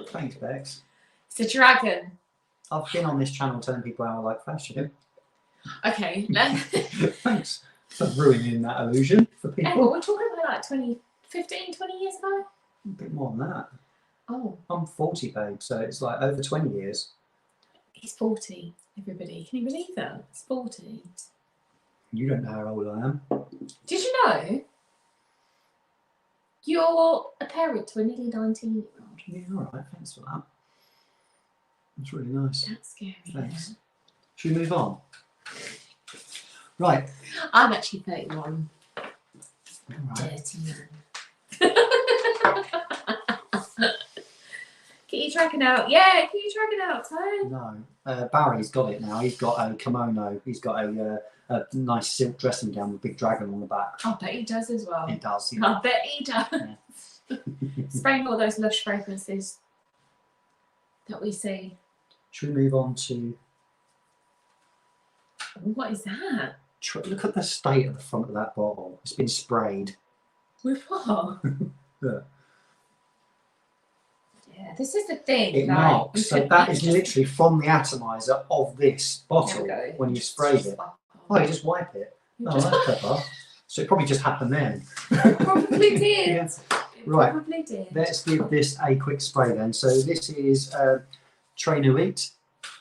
Thanks, Bex. It's a dragon. I've been on this channel telling people how I like fashion. Okay. Thanks for ruining that illusion for people. We're talking about like 15, 20 years ago? A bit more than that. Oh. I'm 40, babe, so it's like over 20 years. He's 40, everybody. Can you believe that? He's 40. You don't know how old I am. Did you know you're a parent to a nearly 19-year-old? Yeah, all right, thanks for that. That's really nice. That's scary. Thanks. Should we move on? Right. I'm actually 31. All right. Dirty man. Get your dragon out. Yeah, get your dragon out, Tone. No. Barry's got it now. He's got a kimono. He's got a nice silk dressing gown with a big dragon on the back. I bet he does as well. He does. Yeah. I bet he does. Yeah. Spraying all those lush fragrances that we see. Should we move on to... What is that? Look at the state of the front of that bottle. It's been sprayed. With what? Yeah. Yeah, this is the thing. It like, marks. So that is literally from the atomizer of this bottle when you sprayed it. Oh, you just wipe it. Oh, that's clever. So it probably just happened then. Probably did. Yeah. It Right. probably did. Let's give this a quick spray then. So this is Trainer-Eat.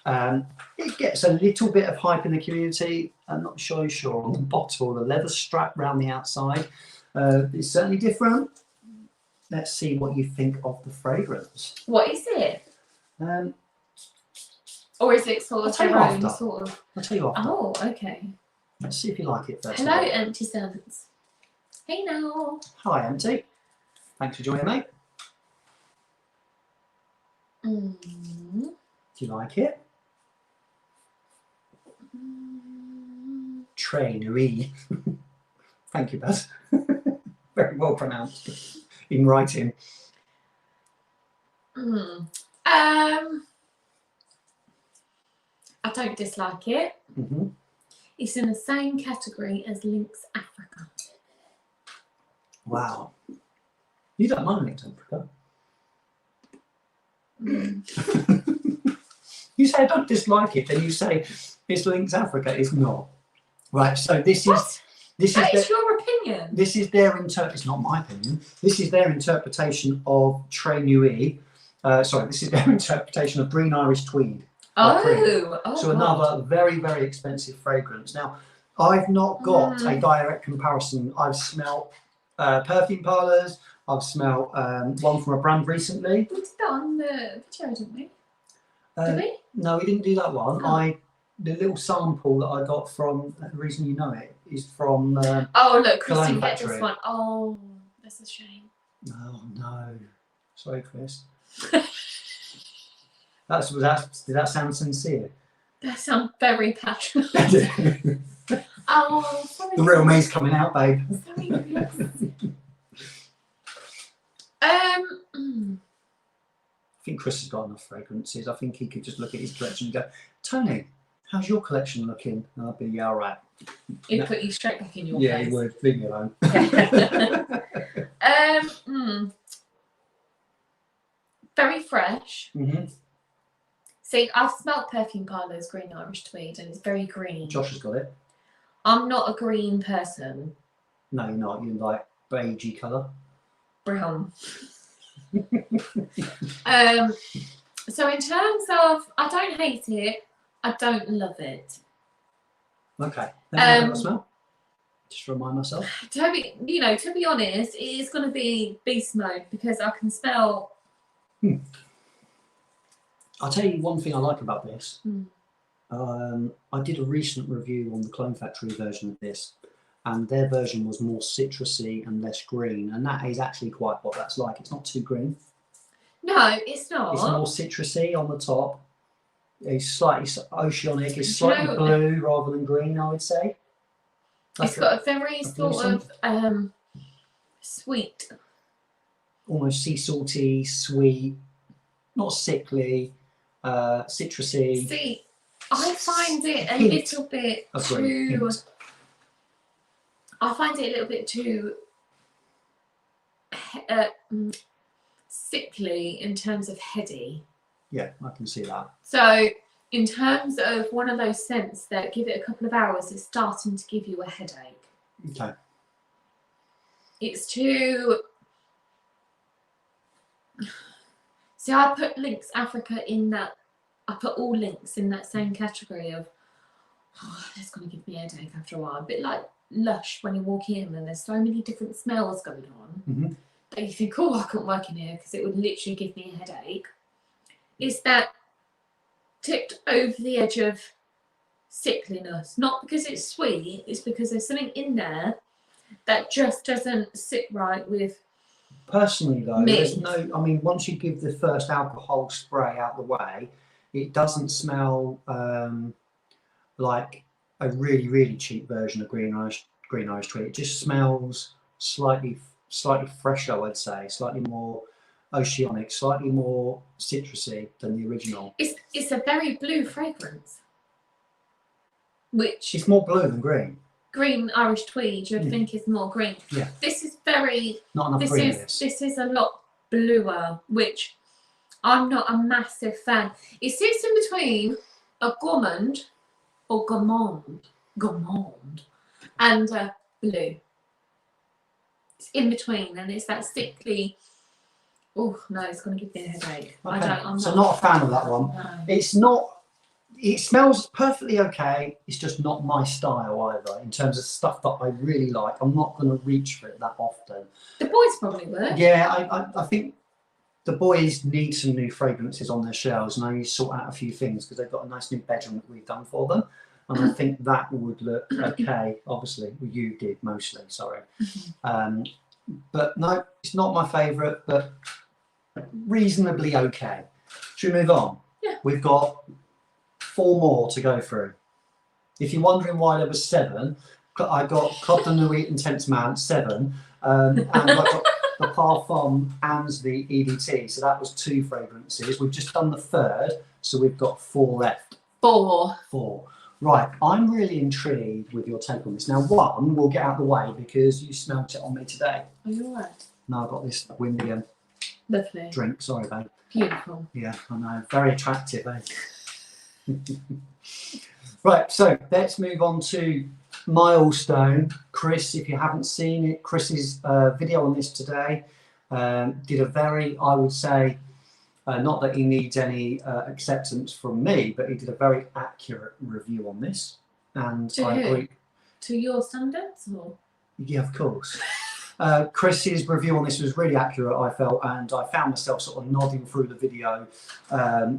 It gets a little bit of hype in the community. I'm not sure on the bottle, the leather strap around the outside. It's certainly different. Let's see what you think of the fragrance. What is it? I'll Or is it sort of tell you their own after. sort of? tell you after. Oh, okay. Let's see if you like it first. Hello, empty servants. Hey now. Hi, Empty. Thanks for joining me. Mm. Do you like it? Trainery. Thank you, Buzz. Very well pronounced in writing. I don't dislike it. Mm-hmm. It's in the same category as Lynx Africa. Wow. You don't mind Lynx Africa? You say I don't dislike it, then you say it's Lynx Africa. It's not. Right. So this is your opinion. This is their It's not my opinion. This is their interpretation of Trainui. Sorry, this is their interpretation of Green Irish Tweed. So another very, very expensive fragrance. Now, I've not got a direct comparison. I've smelt perfume parlours. I've smelt one from a brand recently. We did that on the video, didn't we? Did we? No, we didn't do that one. Oh. The little sample that I got from, the reason you know it, is from oh, look, Chris Cologne didn't get Factory. this one. Oh, that's a shame. Oh, no. Sorry, Chris. Did that sound sincere? That sounds very patronising. Oh, sorry. The real me's coming out, babe. Sorry, Chris. I think Chris has got enough fragrances. I think he could just look at his collection and go, Tony, how's your collection looking? And I'd be, yeah, all right. He'd put you straight back in your Yeah, place. he would. Leave me alone. Very fresh. Mm-hmm. See, I've smelt Perfume Parlour's Green Irish Tweed and it's very green. Josh has got it. I'm not a green person. No, you're not. You like beigey colour. Brown. So in terms of, I don't hate it, I don't love it. Okay. Let me have a smell. Just to remind myself. To be honest, it is going to be beast mode because I can smell. I'll tell you one thing I like about this. I did a recent review on the Cologne Factory version of this, and their version was more citrusy and less green, and that is actually quite what that's like. It's not too green. No, it's not. It's more citrusy on the top. It's slightly oceanic. It's slightly blue rather than green, I would say. It's got a very sort of sweet. Almost sea salty, sweet, not sickly, citrusy. See, I find it a Hint little bit of too. green. I find it a little bit too sickly in terms of heady. Yeah, I can see that. So in terms of one of those scents that give it a couple of hours, it's starting to give you a headache. Okay. It's too. See, I put Lynx Africa in that. I put all Lynx in that same category of. Oh, that's going to give me a headache after a while. A bit like Lush when you walk in and there's so many different smells going on that you think, oh, I couldn't work in here because it would literally give me a headache. It's that tipped over the edge of sickliness. Not because it's sweet, it's because there's something in there that just doesn't sit right with. Personally, though, me. there's no. I mean, once you give the first alcohol spray out the way, it doesn't smell like a really, really cheap version of Green Irish Tweed. It just smells slightly fresher, I'd say, slightly more oceanic, slightly more citrusy than the original. It's a very blue fragrance, which It's more blue than green. Green Irish Tweed you'd think is more green. Yeah. This is very. Not enough green in this. This is a lot bluer, which I'm not a massive fan. It sits in between a gourmand or gourmand and blue. It's in between, and it's that sickly. Oh no, it's going to give me a headache. Okay. I'm not a fan of that one. No. It's not. It smells perfectly okay. It's just not my style either. In terms of stuff that I really like, I'm not going to reach for it that often. The boys probably would. Yeah, I think the boys need some new fragrances on their shelves, and I need to sort out a few things because they've got a nice new bedroom that we've done for them. and I think that would look okay. Obviously, well, you did mostly, sorry. But no, it's not my favourite, but reasonably okay. Should we move on? Yeah. We've got 4 more to go through. If you're wondering why there was 7, I got Code de Nuit Intense Man 7, and I got the Parfum and the EDT. So that was 2 fragrances. We've just done the 3rd, so we've got 4 left. 4. Right, I'm really intrigued with your take on this. Now, 1 we'll get out of the way because you smelt it on me today. Are you alright? No, I've got this Windian Lovely. drink. Sorry, babe. Beautiful. Yeah, I know. Very attractive, eh? Right, so let's move on to Milestone. Chris, if you haven't seen it, Chris's video on this today did a very, I would say, not that he needs any acceptance from me, but he did a very accurate review on this. And To I who? agree. To your standards? Or? Yeah, of course. Chris's review on this was really accurate, I felt, and I found myself sort of nodding through the video,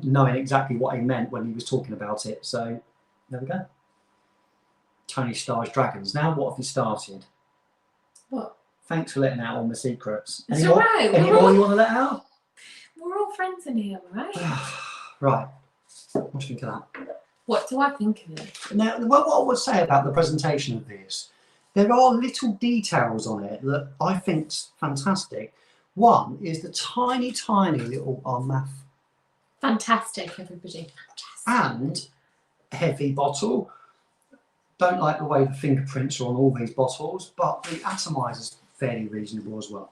knowing exactly what he meant when he was talking about it. So there we go. Tony Starr's Dragons. Now, what have you started? What? Thanks for letting out all my secrets. It's all right. Any more you want to let out? We're all friends in here, right? Right. What do you think of that? What do I think of it? Now, what I would say about the presentation of this, there are little details on it that I think's fantastic. One is the tiny, tiny little Armaf. Fantastic, everybody. Fantastic. And heavy bottle. Don't like the way the fingerprints are on all these bottles, but the atomizer's fairly reasonable as well.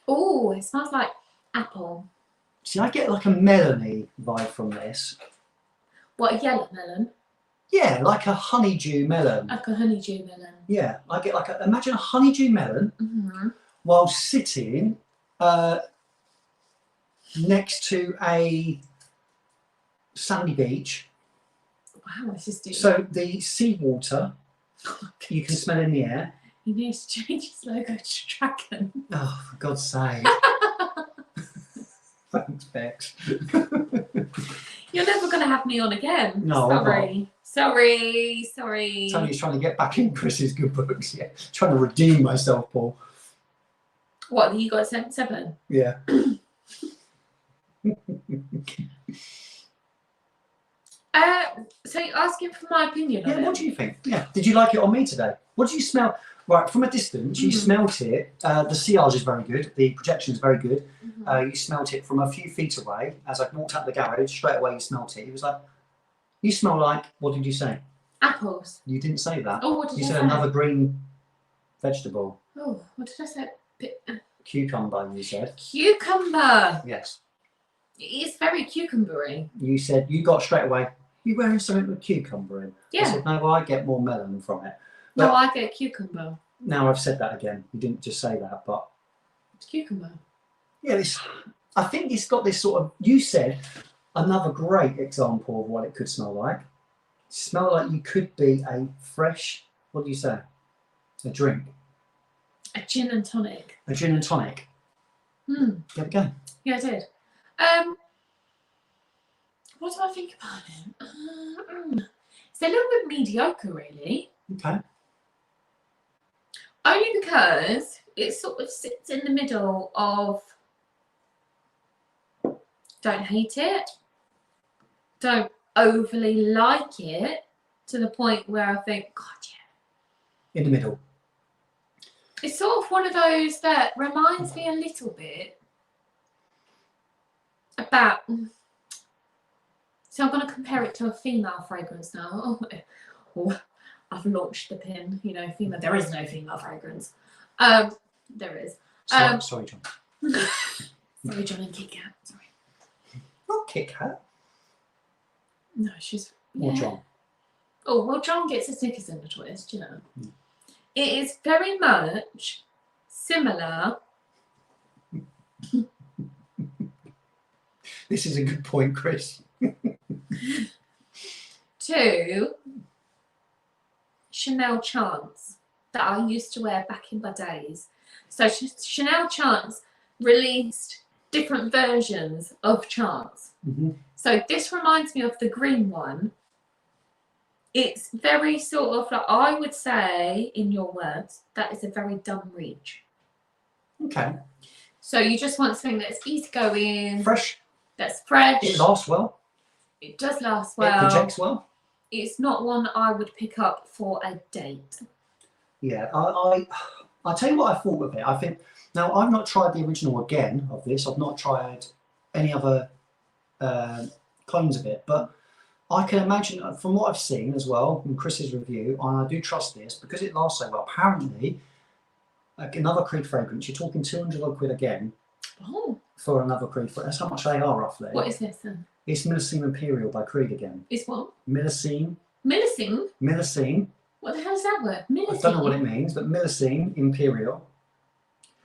Oh, it smells like apple. See, I get like a melony vibe from this. What, a yellow melon? Yeah, like a honeydew melon. Like a honeydew melon. Yeah, I get like imagine a honeydew melon while sitting next to a sandy beach. Wow, this is deep. So the seawater you can smell in the air. He needs to change his logo to dragon. Oh, for God's sake. Thanks, Bex. You're never going to have me on again. No, Sorry. Tony's trying to get back in Chris's good books. Yeah, trying to redeem myself, Paul. What, you got sent 7? Yeah. So you're asking for my opinion Yeah, on it? what do you think? Yeah. Did you like it on me today? What do you smell? Right, from a distance, you smelt it. The sillage is very good. The projection is very good. You smelt it from a few feet away. As I walked out the garage, straight away you smelt it. It was like, you smell like, what did you say? Apples. You didn't say that. Oh, what did you I said say? another green vegetable. Oh, what did I say? Cucumber, you said. Cucumber. Yes. It's very cucumbery. You said, you got straight away, you wearing something with cucumber in? Yeah. I said, no, well, I get more melon from it. No, But I get cucumber. now I've said that again. You didn't just say that, but It's cucumber. yeah, I think it's got this sort of, you said, another great example of what it could smell like. Smell like you could be a fresh, what do you say? A drink. A gin and tonic. A gin and tonic. There we go. Yeah, I did. What do I think about it? It's a little bit mediocre, really. Okay. Only because it sort of sits in the middle of don't hate it, don't overly like it, to the point where I think, God, yeah. In the middle. It's sort of one of those that reminds me a little bit about. So I'm going to compare it to a female fragrance now. Oh, I've launched the pin. You know, female. There is no female fragrance. There is. Sorry, John. Sorry, John and Kit Kat. Sorry. Not Kit Kat. No, she's. Or Yeah. John. Oh well, John gets a Snickers in the twist. You know. It is very much similar. This is a good point, Chris. To Chanel Chance that I used to wear back in my days. So Chanel Chance released different versions of Chance. So this reminds me of the green one, It's very sort of like, I would say, in your words, that is a very dumb reach. Okay. So you just want something that's easy going, Fresh. that's fresh. It lasts well. It does last well. It projects well. It's not one I would pick up for a date. Yeah, I'll tell you what I thought of it. I think, now I've not tried the original again of this. I've not tried any other clones of it, but I can imagine from what I've seen as well from Chris's review, and I do trust this because it lasts so well. Apparently, like another Creed fragrance, you're talking 200 odd quid again. Oh. For another Creed fragrance. That's how much they are roughly. What is this then? It's Millesine Imperial by Creed again. It's what? Millesine. Millesine? Millesine. What the hell is that word? Millesine? I don't know what it means, but Millesine Imperial.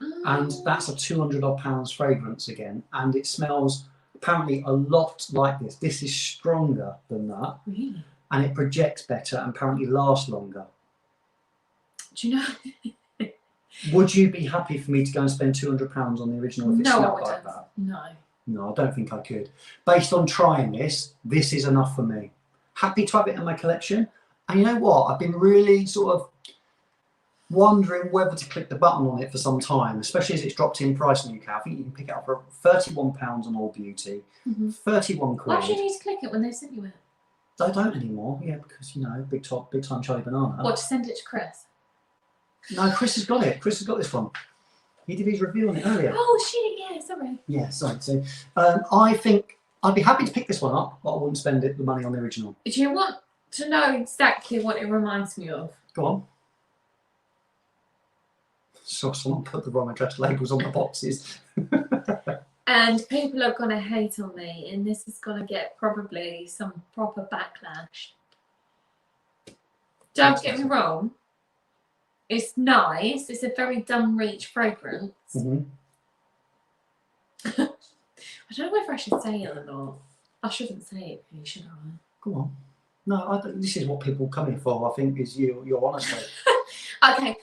Oh. And that's a 200 odd pounds fragrance again. And it smells apparently a lot like this. This is stronger than that. Really? And it projects better and apparently lasts longer. Do you know? Would you be happy for me to go and spend £200 on the original if it smelled like that? No. No, I don't think I could. Based on trying this is enough for me. Happy to have it in my collection. And you know what? I've been really sort of wondering whether to click the button on it for some time, especially as it's dropped in price in the UK. I think you can pick it up for £31 on All Beauty, 31 quid. Why do you need to click it when they sent you it? I don't anymore, yeah, because, you know, big time Charlie Banana. What, to send it to Chris? No, Chris has got it. Chris has got this one. He did his review on it earlier. Oh, shit, yeah, sorry. Yeah, sorry. So I think I'd be happy to pick this one up, but I wouldn't spend the money on the original. Do you want to know exactly what it reminds me of? Go on. So someone put the wrong address labels on the boxes. And people are going to hate on me, and this is going to get probably some proper backlash. Don't get me wrong. It's nice. It's a very dumb reach fragrance. Mm-hmm. I don't know whether I should say it or not. I shouldn't say it, really, should I? Go on. No, I don't, this is what people come here for, I think, is your honesty. Okay,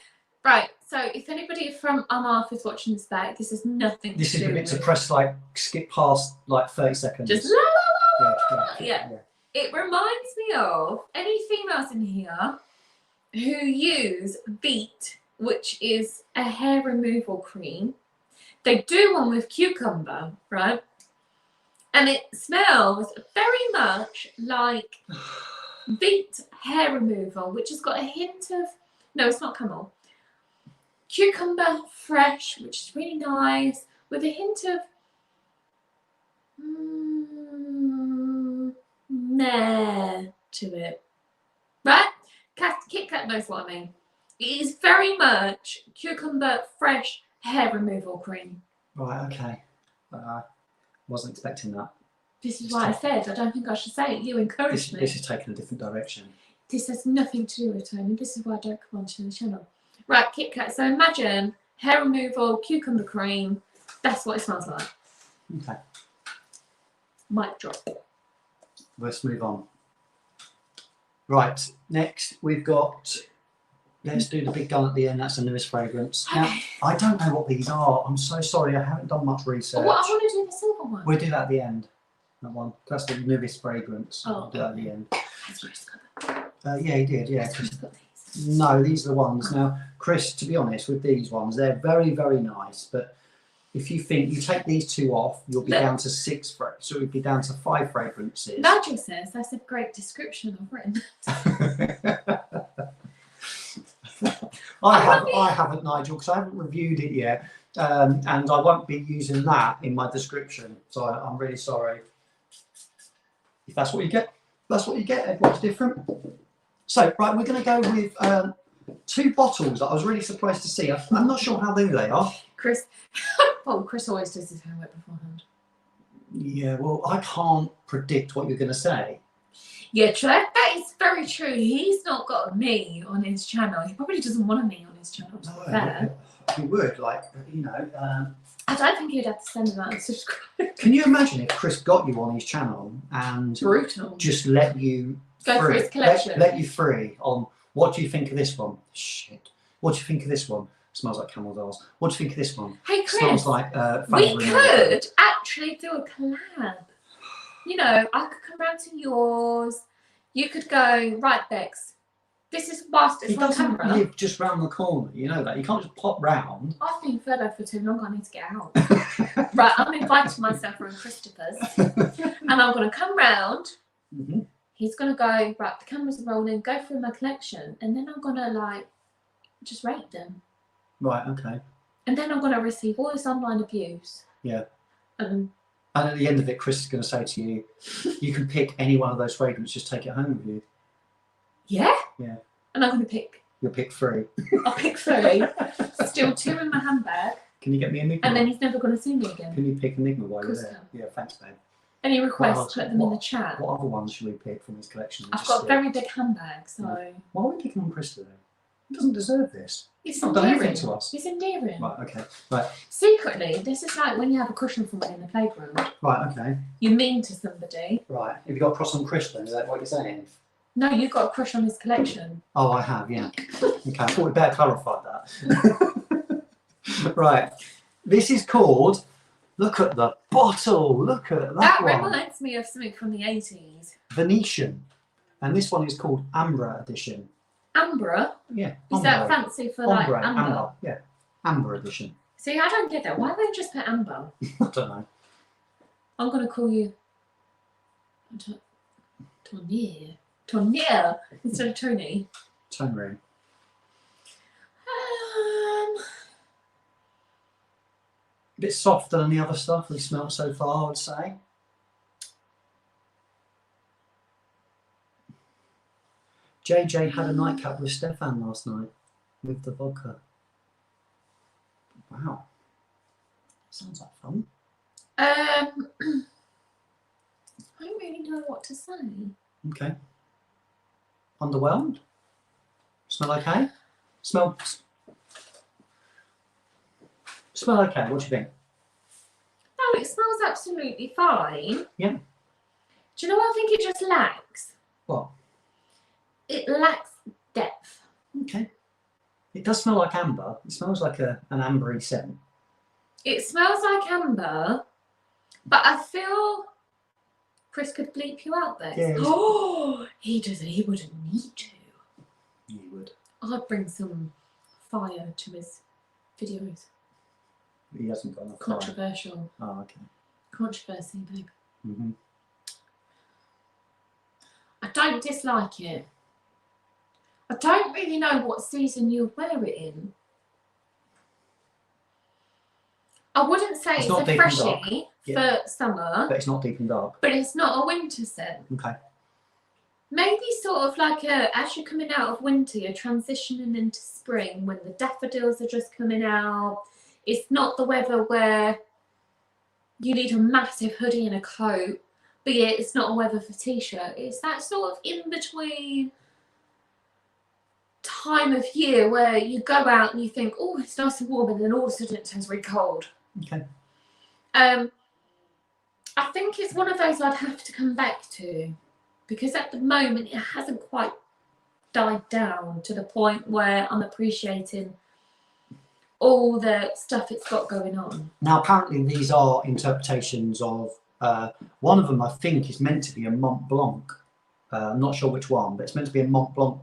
right. So if anybody from Armaf is watching this back, this is nothing This to is do the bit with... to press, like, skip past, like, 30 seconds. Just la la la la la. Yeah. It reminds me of any females in here who use Beat, which is a hair removal cream. They do one with cucumber, right? And it smells very much like Beat hair removal, which has got a hint of... No, it's not camel. Cucumber fresh, which is really nice, with a hint of meh to it. Right? Kit Kat knows what I mean. It is very much cucumber fresh hair removal cream. Right, okay. Wasn't expecting that. This is why I said I don't think I should say it. You encouraged me. This is taking a different direction. This has nothing to do with Tony. This is why I don't come onto the channel. Right, Kit Kat. So imagine hair removal, cucumber cream. That's what it smells like. Okay. Mic drop. Let's move on. Right, next we've got... Let's do the big gun at the end. That's the newest fragrance. Okay. Now, I don't know what these are. I'm so sorry. I haven't done much research. What I want to do the silver one. We'll do that at the end. That one. That's the newest fragrance. Oh, We'll do that at the end. Has Chris got Yeah, he did. Yeah. Has Chris got these? No, these are the ones. Now, Chris, to be honest, with these ones, they're very, very nice. But if you think you take these two off, you'll be down to 6 fragrances. So you'll be down to 5 fragrances. Nigel says that's a great description I've written. I haven't, Nigel, because I haven't reviewed it yet, and I won't be using that in my description. So I'm really sorry. If that's what you get, that's what you get. Everyone's different. So, right, we're going to go with 2 bottles that I was really surprised to see. I'm not sure how new they are. Chris, well, Chris always does his homework beforehand. Yeah, well, I can't predict what you're going to say. Yeah, true. That is very true. He's not got a me on his channel. He probably doesn't want a me on his channel, to be fair. He would, like, you know. I don't think he'd have to send him out and subscribe. Can you imagine if Chris got you on his channel and Brutal. just let you Go for his collection. Let you free on what do you think of this one? Shit. What do you think of this one? Smells like camel's arse. What do you think of this one? Hey, Chris. Smells like we could actually do a collab. You know, I could come round to yours. You could go, right, Bex, this is whilst it's He on doesn't camera. live just round the corner, you know that. You can't just pop round. I've been further for too long, I need to get out. Right, I'm inviting myself from Christopher's and I'm going to come round. Mm-hmm. He's going to go, right, the cameras are rolling, go through my collection, and then I'm going to like just rate them. Right, okay. And then I'm going to receive all this online abuse. Yeah. And at the end of it, Chris is going to say to you, you can pick any one of those fragrances, just take it home with you. Yeah? Yeah. And I'm going to pick. You'll pick 3. I'll pick 3, still 2 in my handbag. Can you get me Enigma? And then he's never going to see me again. Can you pick Enigma while you're Of course there? Yeah, thanks, babe. Any requests, put them in the chat. What other ones should we pick from his collection? I've got a very big handbag, so... Why are we picking on Chris today? He doesn't deserve this. It's not done anything endearing. to us. It's endearing. Right, okay. Right. Secretly, this is like when you have a cushion for me in the playground. Right, okay. You're mean to somebody. Right. Have you got a cross on Chris then? Is that what you're saying? No, you've got a crush on his collection. Oh, I have, yeah. Okay, I thought we'd better clarify that. Right. This is called, look at the bottle, look at that one. Reminds me of something from the 80s. Venetian. And this one is called Amber Edition. Amber? Yeah. Is that fancy for like amber? Yeah. Amber Edition. See, I don't get that. Why don't you just put amber? I don't know. I'm going to call you Tonier. Tonier instead of Tony. Tone ring. A bit softer than the other stuff we've smelled so far, I would say. JJ had a nightcap with Stefan last night with the vodka. Wow. Sounds like fun. I don't really know what to say. Okay. Underwhelmed? Smell okay? Smell okay. What do you think? No, it smells absolutely fine. Yeah. Do you know what I think it just lacks? What? It lacks depth. Okay. It does smell like amber. It smells like an ambery scent. It smells like amber, but I feel Chris could bleep you out there. Yeah. Oh, he doesn't. He wouldn't need to. You would. I'd bring some fire to his videos. He hasn't got enough Controversial. fire. Oh, okay. Controversy, babe. Mm-hmm. I don't dislike it. I don't really know what season you'd wear it in. I wouldn't say it's a freshie for summer. But it's not deep and dark. But it's not a winter scent. Okay. Maybe sort of like as you're coming out of winter, you're transitioning into spring when the daffodils are just coming out. It's not the weather where you need a massive hoodie and a coat, but yet it's not a weather for t-shirt. It's that sort of in-between time of year where you go out and you think, oh, it's nice and warm, and then all of a sudden it turns very cold. Okay. I think it's one of those I'd have to come back to, because at the moment it hasn't quite died down to the point where I'm appreciating all the stuff it's got going on. Now, apparently these are interpretations of, one of them I think is meant to be a Mont Blanc. I'm not sure which one, but it's meant to be a Mont Blanc.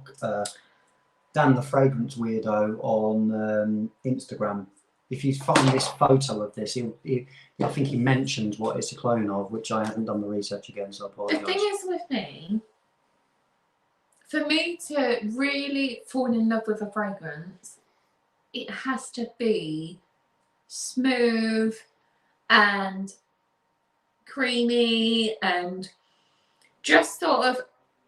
Dan the Fragrance Weirdo on Instagram. If you find this photo of this, I think he mentions what it's a clone of, which I haven't done the research again, so I apologise. The thing is with me, for me to really fall in love with a fragrance, it has to be smooth and creamy and just sort of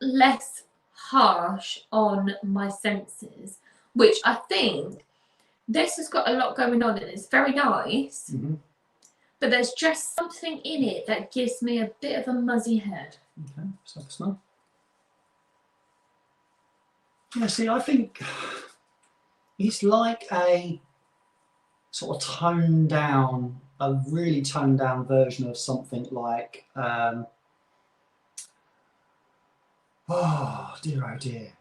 less harsh on my senses, which I think this has got a lot going on and it's very nice, but there's just something in it that gives me a bit of a muzzy head. Okay, let's have a smell. Yeah, see, I think it's like a sort of toned down, a really toned down version of something like, oh dear, oh dear.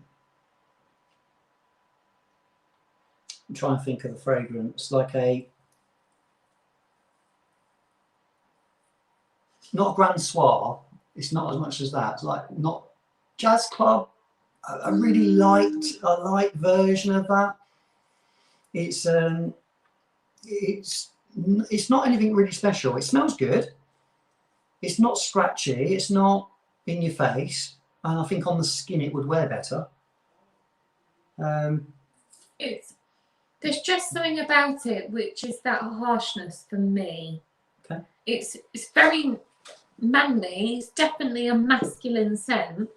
I'm trying to think of the fragrance, like a, not a Grand Soir, it's not as much as that, it's like not Jazz Club, a really light version of that. It's not anything really special. It smells good. It's not scratchy. It's not in your face, and I think on the skin it would wear better. There's just something about it which is that harshness for me. Okay. It's very manly. It's definitely a masculine scent,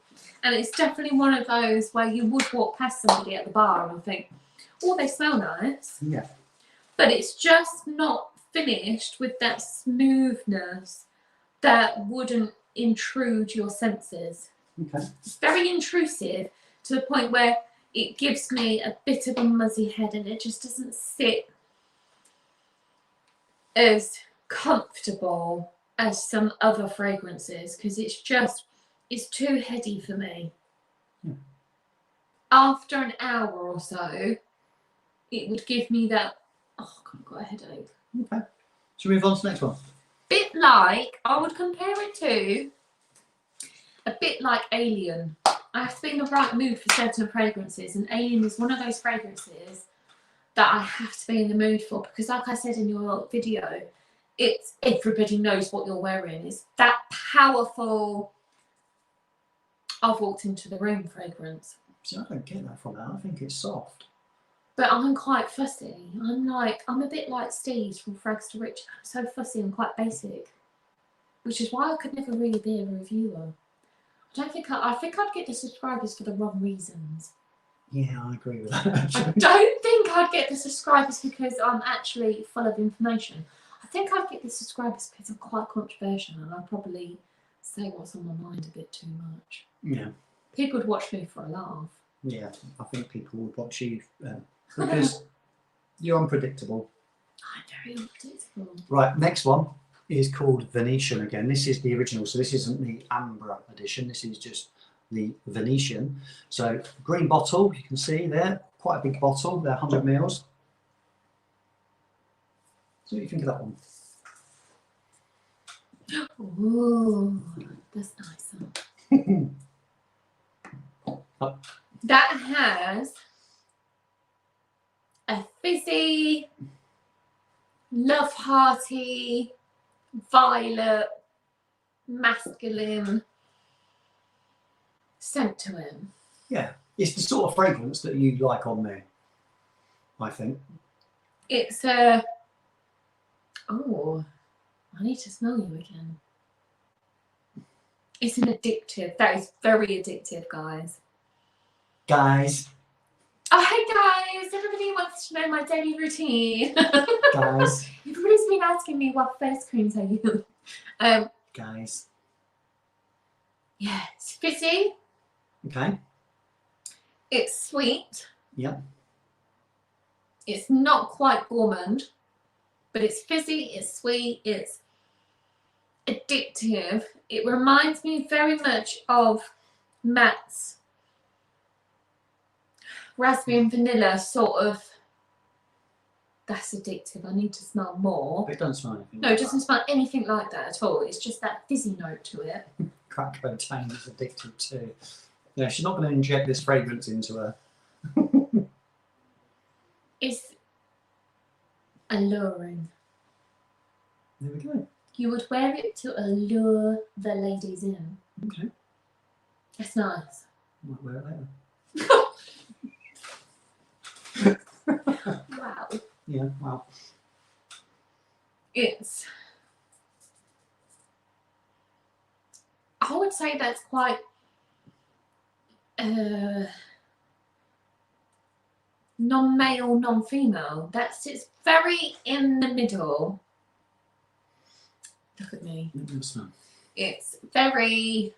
and it's definitely one of those where you would walk past somebody at the bar and think, "Oh, they smell nice." Yeah. But it's just not finished with that smoothness that wouldn't intrude your senses. Okay. It's very intrusive to the point where it gives me a bit of a muzzy head, and it just doesn't sit as comfortable as some other fragrances, because it's too heady for me. Yeah. After an hour or so, it would give me that, oh God, I've got a headache. Okay. Should we move on to the next one? Bit like, I would compare it to a bit like Alien. I have to be in the right mood for certain fragrances, and Alien is one of those fragrances that I have to be in the mood for, because like I said in your video, it's everybody knows what you're wearing. It's that powerful I've walked into the room fragrance. See, I don't get that from that. I think it's soft. But I'm quite fussy. I'm a bit like Steve from Frags to Rich. I'm so fussy and quite basic, which is why I could never really be a reviewer. I think I'd get the subscribers for the wrong reasons. Yeah, I agree with that. I don't think I'd get the subscribers because I'm actually full of information. I think I'd get the subscribers because I'm quite controversial, and I'd probably say what's on my mind a bit too much. Yeah. People would watch me for a laugh. Yeah, I think people would watch you because you're unpredictable. I'm very unpredictable. Right, next one is called Venetian again. This is the original, so this isn't the Amber edition. This is just the Venetian. So green bottle, you can see there, quite a big bottle. They're 100 mils. So what do you think of that one? Ooh, that's nice. That has a fizzy, love-hearty, violet, masculine scent to it. Yeah, it's the sort of fragrance that you like on there, I think. It's a... Oh, I need to smell you again. It's an addictive. That is very addictive, guys. Guys. Oh, hey guys! Everybody wants to know my daily routine. Guys. Everybody's been asking me what face creams I use. Guys. Yeah, it's fizzy. Okay. It's sweet. Yep. It's not quite gourmand, but it's fizzy, it's sweet, it's addictive. It reminds me very much of Matt's raspberry and vanilla sort of. That's addictive. I need to smell more. But it doesn't smell anything. No, it doesn't smell anything like that at all. It's just that fizzy note to it. Crack cocaine is addictive too. Yeah, she's not going to inject this fragrance into her. It's alluring. There we go. You would wear it to allure the ladies in. Okay. It's nice. Might wear it later. Wow. Yeah, wow. It's... I would say that's quite... non-male, non-female. It's very in the middle. Look at me. It's very...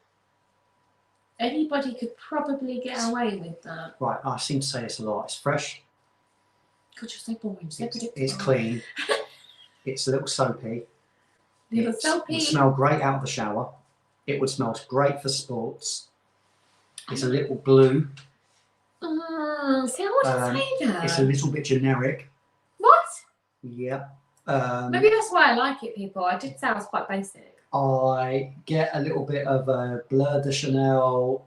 Anybody could probably get away with that. Right, I seem to say this a lot. It's fresh. God, you're so boring. So It's clean. It's a little soapy. Little soapy. It would smell great out of the shower. It would smell great for sports. It's a little blue. See, I wouldn't say that. It's a little bit generic. What? Yeah. Maybe that's why I like it, people. I did say I was quite basic. I get a little bit of a Bleu de Chanel,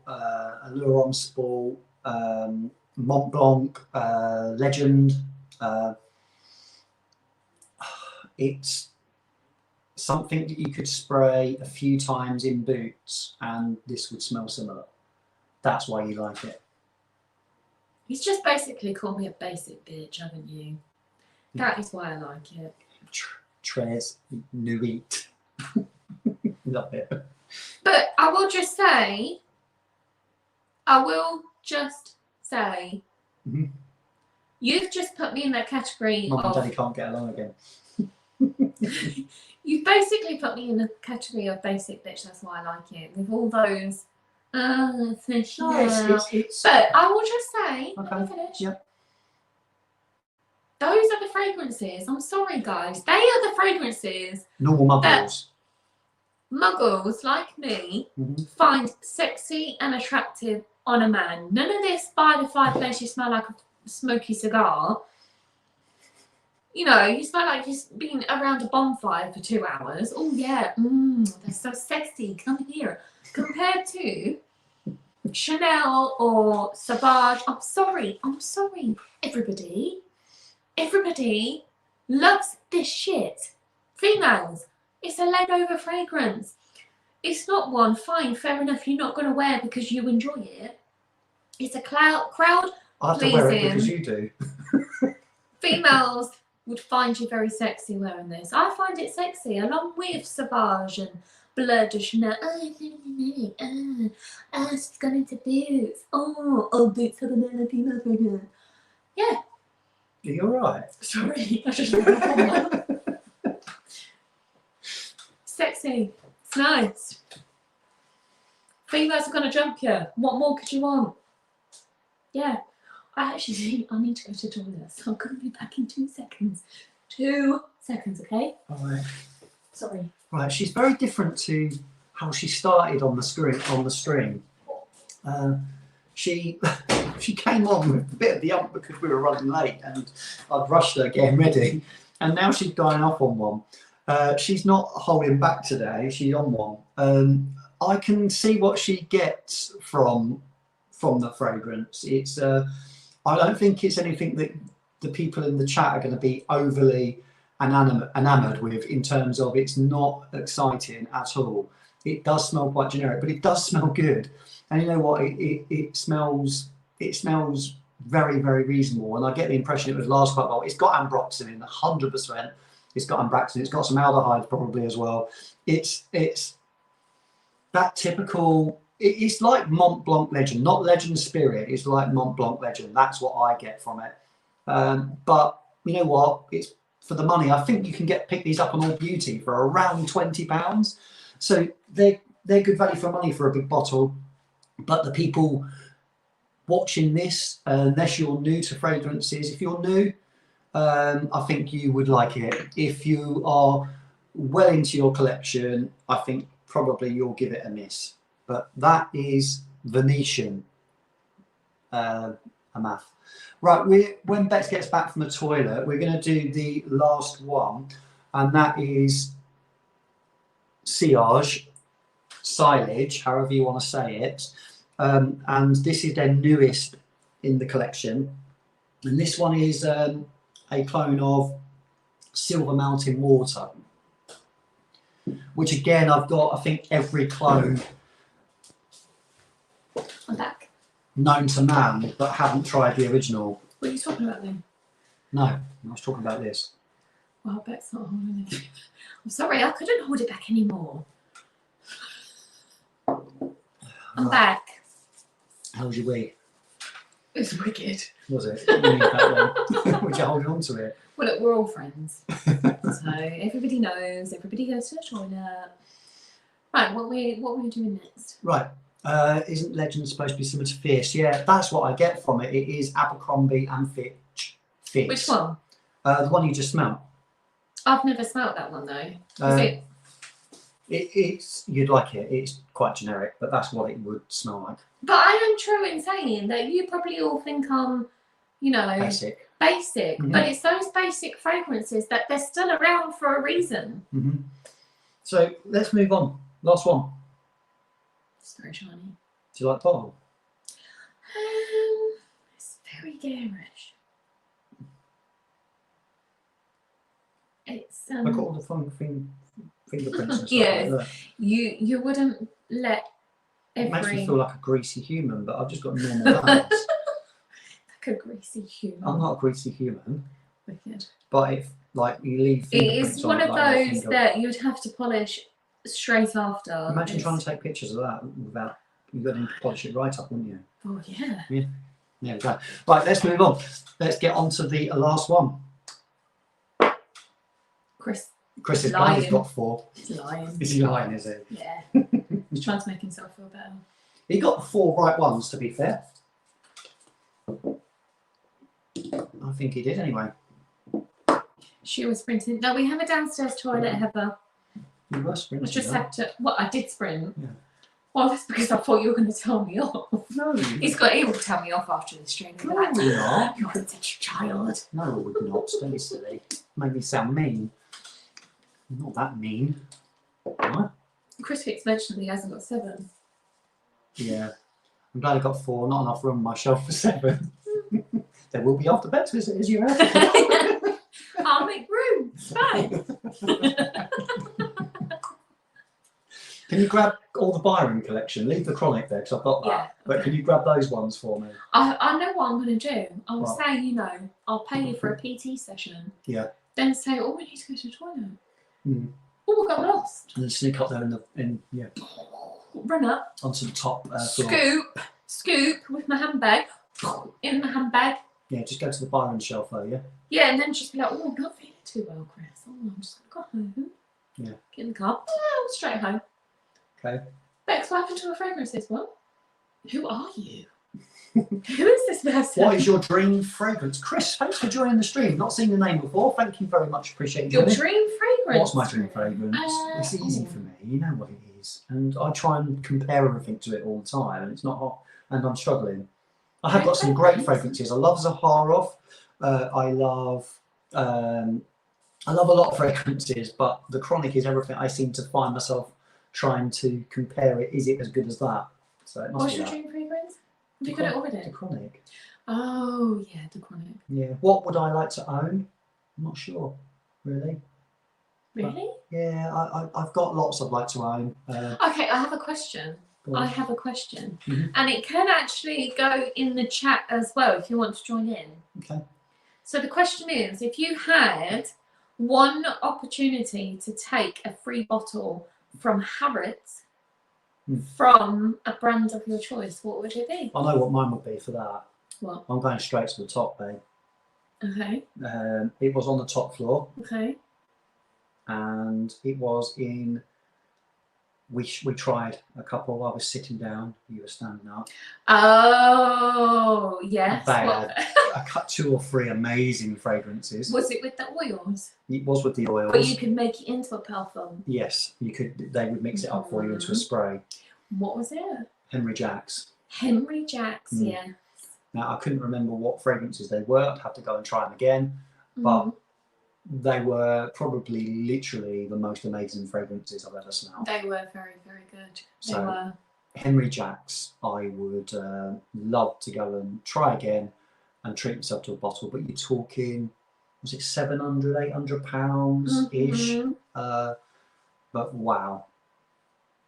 Allure Homme Sport, Mont Blanc, Legend. It's something that you could spray a few times in boots and this would smell similar. That's why you like it. He's just basically called me a basic bitch, haven't you? That is why I like it. Tres Nuit. Love it. But I will just say, Mm-hmm. You've just put me in that category Mum and of... Daddy can't get along again. You've basically put me in the category of basic bitch, that's why I like it. With all those... it's But I will just say, okay. let me finish. Yep. Those are the fragrances. I'm sorry, guys. They are the fragrances. Normal muggles. Muggles like me find sexy and attractive on a man. None of this by the fireplace you smell like a smoky cigar. You know, you smell like you've been around a bonfire for 2 hours. Oh yeah, they're so sexy. Come here. Compared to Chanel or Sauvage. I'm sorry. Everybody loves this shit. Females, it's a leg over fragrance. It's not one, fine, fair enough, you're not going to wear because you enjoy it. It's a crowd I have to wear it because you do. Females would find you very sexy wearing this. I find it sexy, along with Sauvage and Bleu de Chanel. She's gone into boots. Oh, boots have a female fragrance. Yeah. You're right. Sorry, I just remember. Sexy. It's nice. Females are going to jump you. What more could you want? Yeah. I need to go to the toilet, so I'm going to be back in 2 seconds. 2 seconds, okay? All right. Sorry. Right, she's very different to how she started on the stream. She came on with a bit of the ump because we were running late and I'd rushed her getting ready, and now she's going off on one. She's not holding back today, she's on one. I can see what she gets from the fragrance. It's I don't think it's anything that the people in the chat are going to be overly enamored with, in terms of it's not exciting at all. It does smell quite generic, but it does smell good. And you know what? It smells very, very reasonable. And I get the impression it would last quite well. It's got ambroxan in 100%. It's got ambroxan. It's got some aldehydes probably as well. It's that typical. It's like Mont Blanc Legend, not Legend Spirit. It's like Mont Blanc Legend. That's what I get from it. But you know what? It's for the money. I think you can pick these up on All Beauty for around £20. So they're good value for money for a big bottle. But the people watching this, unless you're new to fragrances, if you're new, I think you would like it. If you are well into your collection, I think probably you'll give it a miss. But that is Venetian Armaf. Right, when Bex gets back from the toilet, we're going to do the last one, and that is Silage, however you want to say it. And this is their newest in the collection. And this one is a clone of Silver Mountain Water, which again, I've got, I think, every clone I'm back. known to man, but haven't tried the original. What are you talking about then? No, I was talking about this. Well, Beck's not holding it. I'm sorry, I couldn't hold it back anymore. I'm back. How was your week? It was wicked. Was it? You need that one. Would you hold on to it? Well, look, we're all friends. So everybody knows, everybody goes to the toilet. Right, what were we doing next? Right. Isn't Legend supposed to be similar to Fierce? Yeah, that's what I get from it. It is Abercrombie and Fitch. Fierce. Which one? The one you just smelled. I've never smelled that one though. It's you'd like it. It's quite generic, but that's what it would smell like. But I am true in saying that you probably all think I'm, you know, basic. But it's those basic fragrances that they're still around for a reason. So So let's move on. Last one. It's very shiny. Do you like the bottle? It's very garish. It's I've got all the fun fingerprints and stuff Yes. like that. You wouldn't let It makes me every feel like a greasy human, but I've just got normal hands. like a greasy human. I'm not a greasy human, Wicked. but if like you leave It fingerprints is on one it, of like your those finger- that you'd have to polish straight after. Imagine It's- trying to take pictures of that without you got to polish it right up, wouldn't you? Oh yeah. There we go. Right, let's move on. Let's get on to the last one. Chris Chris is lying. glad he's got 4. is lying. Is he lying, is he? Yeah. He's trying to make himself feel better. He got the 4 right ones, to be fair. I think he did anyway. She was sprinting. No, we have a downstairs toilet, Heather. You were I sprinting. just though. had to. Well, I did sprint. Yeah. Well, that's because I thought you were going to tell me off. No, He will tell me off after the stream. He'll be no, like, we're not. you're such a child. No, it would not. Don't be silly. Made me sound mean. Not that mean. Right? Chris Fix mentioned that he hasn't got 7. Yeah. I'm glad I got 4. Not enough room on my shelf for 7. There will be after bed visitors, you have. I'll make room. It's fine. Can you grab all the Byron collection? Leave the Chronic there because I've got that. Yeah, But okay. can you grab those ones for me? I know what I'm going to do. I'll What? say, I'll pay you for a PT session. Yeah. Then say, oh, we need to go to the toilet. Mm. Oh, we got lost. And then sneak up there Run up. onto the top floor. Scoop with my handbag. In the handbag. Yeah, just go to the Byron shelf though, yeah? Yeah, and then just be like, oh, I'm not feeling too well, Chris. Oh, I'm just going to go home. Yeah. Get in the car. Oh, straight home. Okay. Bex, what happened to a fragrances? What? Who are you? Who is this person? What is your dream fragrance? Chris, thanks for joining the stream. Not seen the name before. Thank you very much. Appreciate you Your joining. dream fragrance? What's my dream fragrance? It's easy for me. You know what it is. And I try and compare everything to it all the time, and it's not hot. And I'm struggling. I have got some great fragrances. I love Zaharoff. I love a lot of fragrances, but the Chronic is everything. I seem to find myself trying to compare it. Is it as good as that? So it must What's be your that. dream fragrance? Have you got it The already? Chronic. Oh, yeah, the Chronic. Yeah. What would I like to own? I'm not sure, really. Really? Yeah, I've got lots I'd like to own. Okay, I have a question. Go on. I have a question. Mhm. And it can actually go in the chat as well if you want to join in. Okay. So the question is, if you had one opportunity to take a free bottle from Harrods from a brand of your choice, what would it be? I know what mine would be for that. What? I'm going straight to the top, babe. Okay. It was on the top floor, Okay. and it was in. We tried a couple. I was sitting down. You were standing up. Oh, yes. They What- I cut 2 or 3 amazing fragrances. Was it with the oils? It was with the oils. But you could make it into a perfume. Yes, you could. They would mix it up for you into a spray. What was it? Henry Jacks. Henry Jacks, Mm. yeah. Now I couldn't remember what fragrances they were. I'd have to go and try them again. But they were probably literally the most amazing fragrances I've ever smelled. They were very, very good. They So- were. Henry Jacks, I would love to go and try again and treat myself to a bottle. But you're talking, was it 700, 800 pounds ish? Mhm. But wow.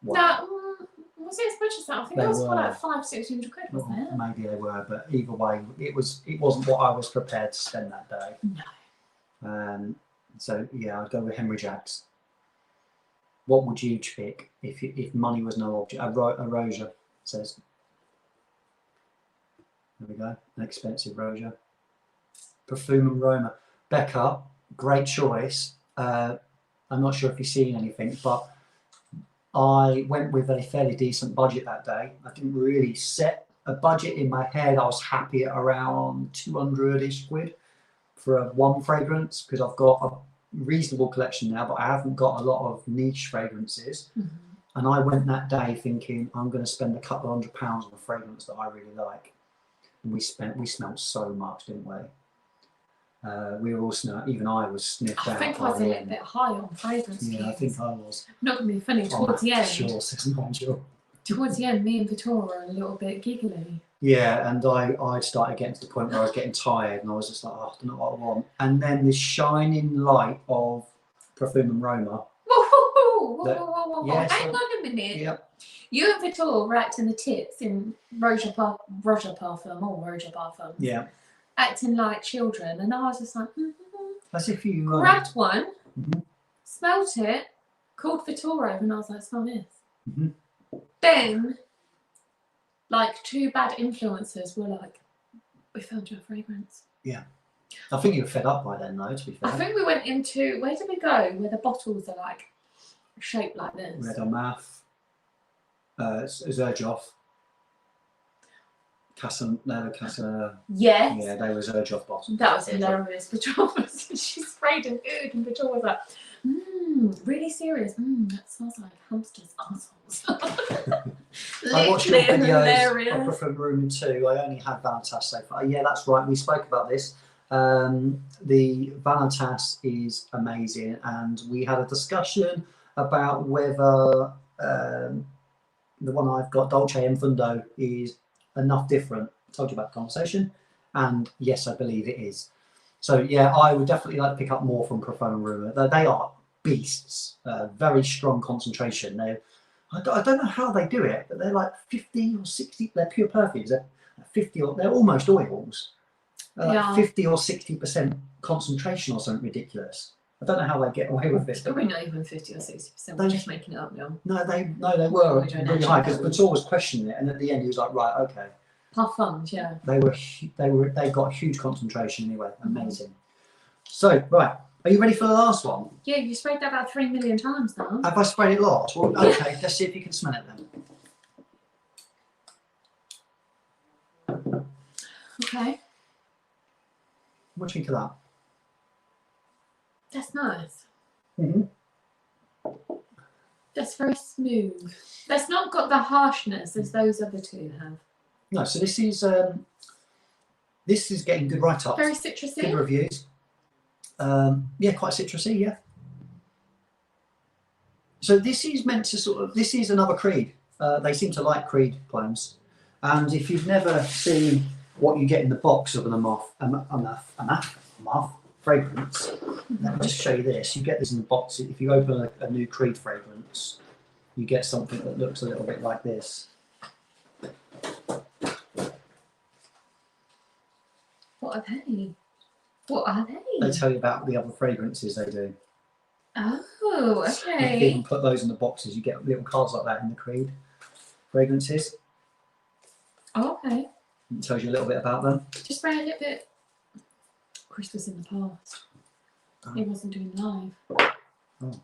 No, was it as much as that? I think They it was for were. like 500-600 quid, Well, wasn't it? maybe they were, but either way, it wasn't what I was prepared to spend that day. No. So yeah, I'd go with Henry Jacks. What would you pick if money was no object? A Roja says. There we go, an expensive Roja. Perfume and Roma. Becca, great choice. I'm not sure if you've seen anything, but I went with a fairly decent budget that day. I didn't really set a budget in my head. I was happy at around 200-ish quid for one fragrance because I've got a reasonable collection now, but I haven't got a lot of niche fragrances. And I went that day thinking I'm going to spend a couple of £100 on a fragrance that I really like. And we smelled so much, didn't we? We were all even I was sniffed out. I think I was a little bit high on fragrance. Yeah, I think I was. Not going to be funny, towards the end. Sure, says Nigel. Towards the end, me and Victoria were a little bit giggly. Yeah, and I started getting to the point where I was getting tired, and I was just like, oh, I don't know what I want. And then this shining light of Perfume and Roma. Whoa. Yeah, Hang on a minute. Yep. You and Victoria were acting the tits in Roger Parfum. Yeah. Acting like children, and I was just like, As if you grabbed one, Mhm. smelt it, called Victoria, and I was like, smell this. Mhm. Then, like, two bad influencers were like, we found your fragrance. Yeah. I think you were fed up by then, though, to be fair. I think we went into, where did we go? Where the bottles are like shaped like this. Red Armaf, Zerjoff, Casa. Yes. Yeah, they were Zerjoff bottles. That was hilarious. Victoria, she sprayed an oud, and Victoria was like, really serious. That smells like hamsters' assholes. I watched your videos hilarious. of Perfume Room 2. I only had Vanitas so far. Yeah, that's right. We spoke about this. The Vanitas is amazing, and we had a discussion about whether the one I've got, Dolce and Fundo, is enough different. I told you about the conversation, and yes, I believe it is. So yeah, I would definitely like to pick up more from Perfume Room. They are beasts, very strong concentration. I don't know how they do it, but they're like 50 or 60. They're pure perfumes. They're 50 or they're almost oils. Like 50 or 60% concentration or something ridiculous. I don't know how they get away with it. We're not even 50 or 60%. We're just making it up now. No, they were really high, because Pator was questioning it, and at the end he was like, right, okay. Parfums, yeah. They got huge concentration anyway. Amazing. So right, are you ready for the last one? Yeah, you sprayed that about 3 million times now. Have I sprayed it lots? Well, okay, let's see if you can smell it then. Okay. What do you think of that? That's nice. Mm-hmm. That's very smooth. That's not got the harshness as those other two have. No, so this is getting good write-ups. Very citrusy. Good reviews. Yeah, quite citrusy, yeah. So this is meant to this is another Creed. They seem to like Creed clones. And if you've never seen what you get in the box of an Armaf fragrance, let me just show you this. You get this in the box. If you open a new Creed fragrance, you get something that looks a little bit like this. What are they? What are they? They tell you about the other fragrances they do. Oh, okay. You can even put those in the boxes. You get little cards like that in the Creed fragrances. Oh, okay. It tells you a little bit about them. Just spray a little bit. Chris was in the past. Oh. He wasn't doing live. Oh.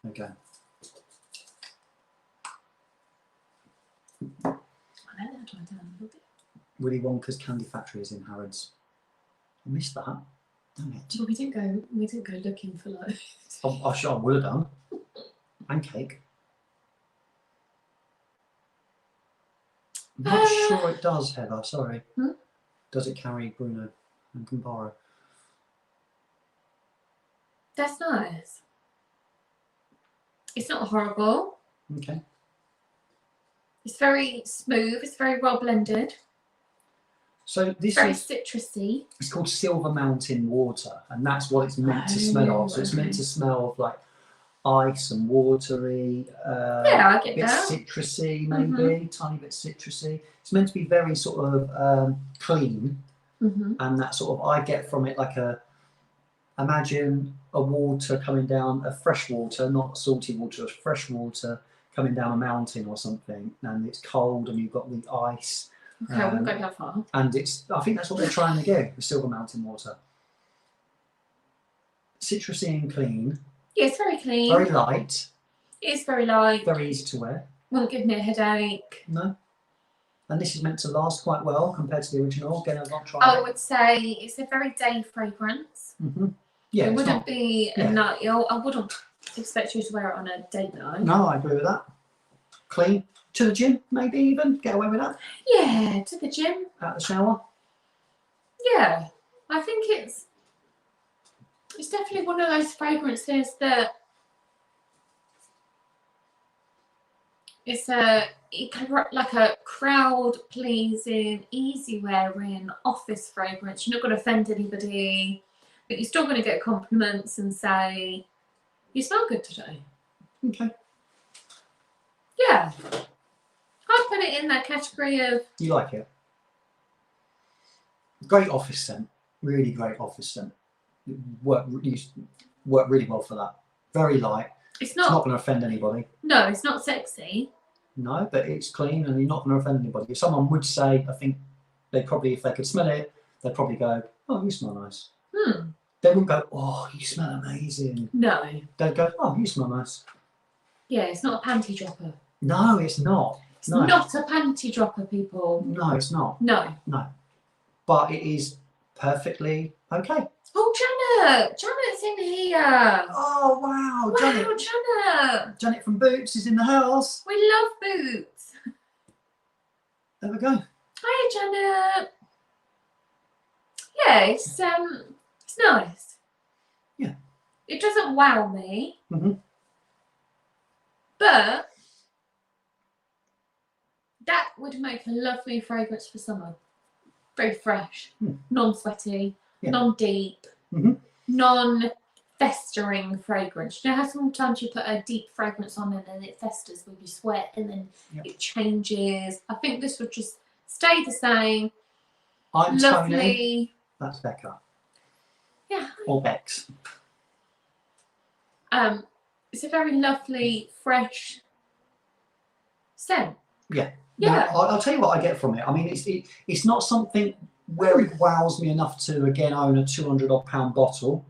Okay. I let that dry down a little bit. Willy Wonka's Candy Factory is in Harrods. I missed that. Damn it. But we didn't go looking for like. I would have done. And cake. I'm not sure it does, Heather. Sorry. Does it carry Bruno and Campari? That's nice. It's not horrible. Okay. It's very smooth. It's very well blended. So this Very is citrusy. it's called Silver Mountain Water, and that's what it's meant to smell of. So it's meant to smell of like ice and watery. Yeah, I get bit that. citrusy, maybe tiny bit citrusy. It's meant to be very sort of clean, and that sort of I get from it like imagine a water coming down, a fresh water, not salty water, fresh water coming down a mountain or something, and it's cold and you've got the ice. Okay, I won't go that far. And I think that's what they're trying to do with Silver Mountain Water. Citrusy and clean. Yeah, it's very clean. Very light. It's very light. Very easy to wear. Won't give me a headache. No. And this is meant to last quite well compared to the original. Again, I've not tried I it. would say it's a very day fragrance. Yeah, it wouldn't be yeah. a night. I wouldn't expect you to wear it on a date night. No, I agree with that. Clean. To the gym, maybe even. Get away with that. Yeah, to the gym. Out the shower. Yeah, I think it's definitely one of those fragrances that it's like a crowd pleasing, easy wearing office fragrance. You're not going to offend anybody, but you're still going to get compliments and say, "You smell good today." Okay. Yeah, I'd put it in that category of. You like it? Great office scent. Really great office scent. Work really well for that. Very light. It's It's not not. going to offend anybody. No, it's not sexy. No, but it's clean and you're not going to offend anybody. If someone would say, I think they probably, if they could smell it, they'd probably go, "Oh, you smell nice." They wouldn't go, "Oh, you smell amazing." No. They'd go, "Oh, you smell nice." Yeah, it's not a panty dropper. No, it's not. It's not a panty dropper, people. No, it's not. No. No. But it is perfectly okay. Oh, Janet! Janet's in here. Oh, wow. Wow, Janet. Janet from Boots is in the house. We love Boots. There we go. Hiya, Janet. Yeah, it's nice. Yeah. It doesn't wow me. Mm-hmm. But that would make a lovely fragrance for summer. Very fresh, non-sweaty, non-deep, non-festering fragrance. You know how sometimes you put a deep fragrance on and then it festers when you sweat and then it changes? I think this would just stay the same. I'm lovely. Tony. That's Becca. Yeah. Or Bex. It's a very lovely, fresh scent. Yeah. Yeah. No, I'll tell you what I get from it. I mean, it's not something where it wows me enough to again own a 200-odd pound bottle.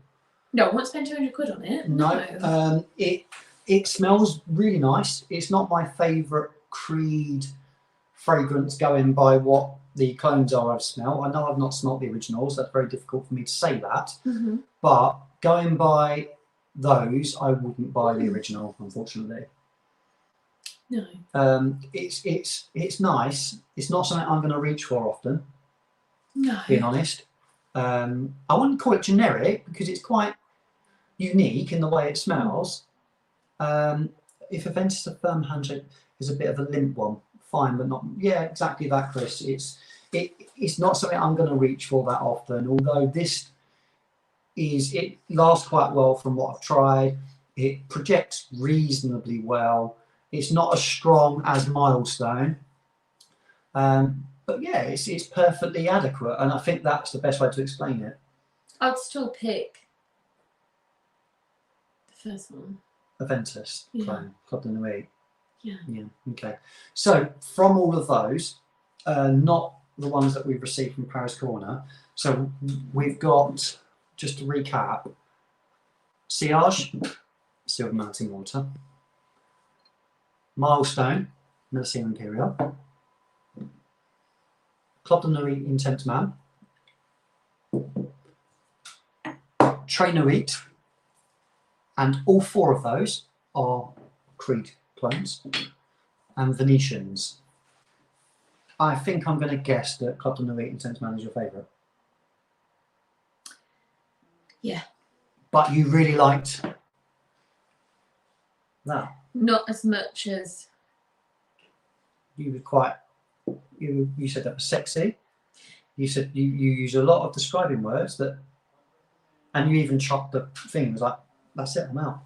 No, I won't spend 200 quid on it. No. It smells really nice. It's not my favourite Creed fragrance going by what the clones are I've smelled. I know I've not smelled the originals. That's very difficult for me to say that. Mm-hmm. But going by those, I wouldn't buy the original, unfortunately. No. It's nice. It's not something I'm going to reach for often. No. Being honest, I wouldn't call it generic because it's quite unique in the way it smells. If Aventus is a firm handshake is a bit of a limp one, fine, but not. Yeah, exactly that, Chris. It's not something I'm going to reach for that often. Although it lasts quite well from what I've tried. It projects reasonably well. It's not as strong as Milestone, but yeah, it's perfectly adequate, and I think that's the best way to explain it. I'd still pick the first one. Aventus, Club de Nuit. Yeah. Yeah. Okay. So from all of those, not the ones that we've received from Paris Corner. So we've got, just to recap, Sillage, Silver Mountain Water. Milestone, Merci Imperial. Club de Nuit Intense Man. Très Nuit. And all four of those are Creed clones and Venetians. I think I'm going to guess that Club de Nuit Intense Man is your favourite. Yeah. But you really liked that. Not as much as You were quite. You said that was sexy. You said you use a lot of describing words that, and you even chopped the things like, "That's it, I'm out."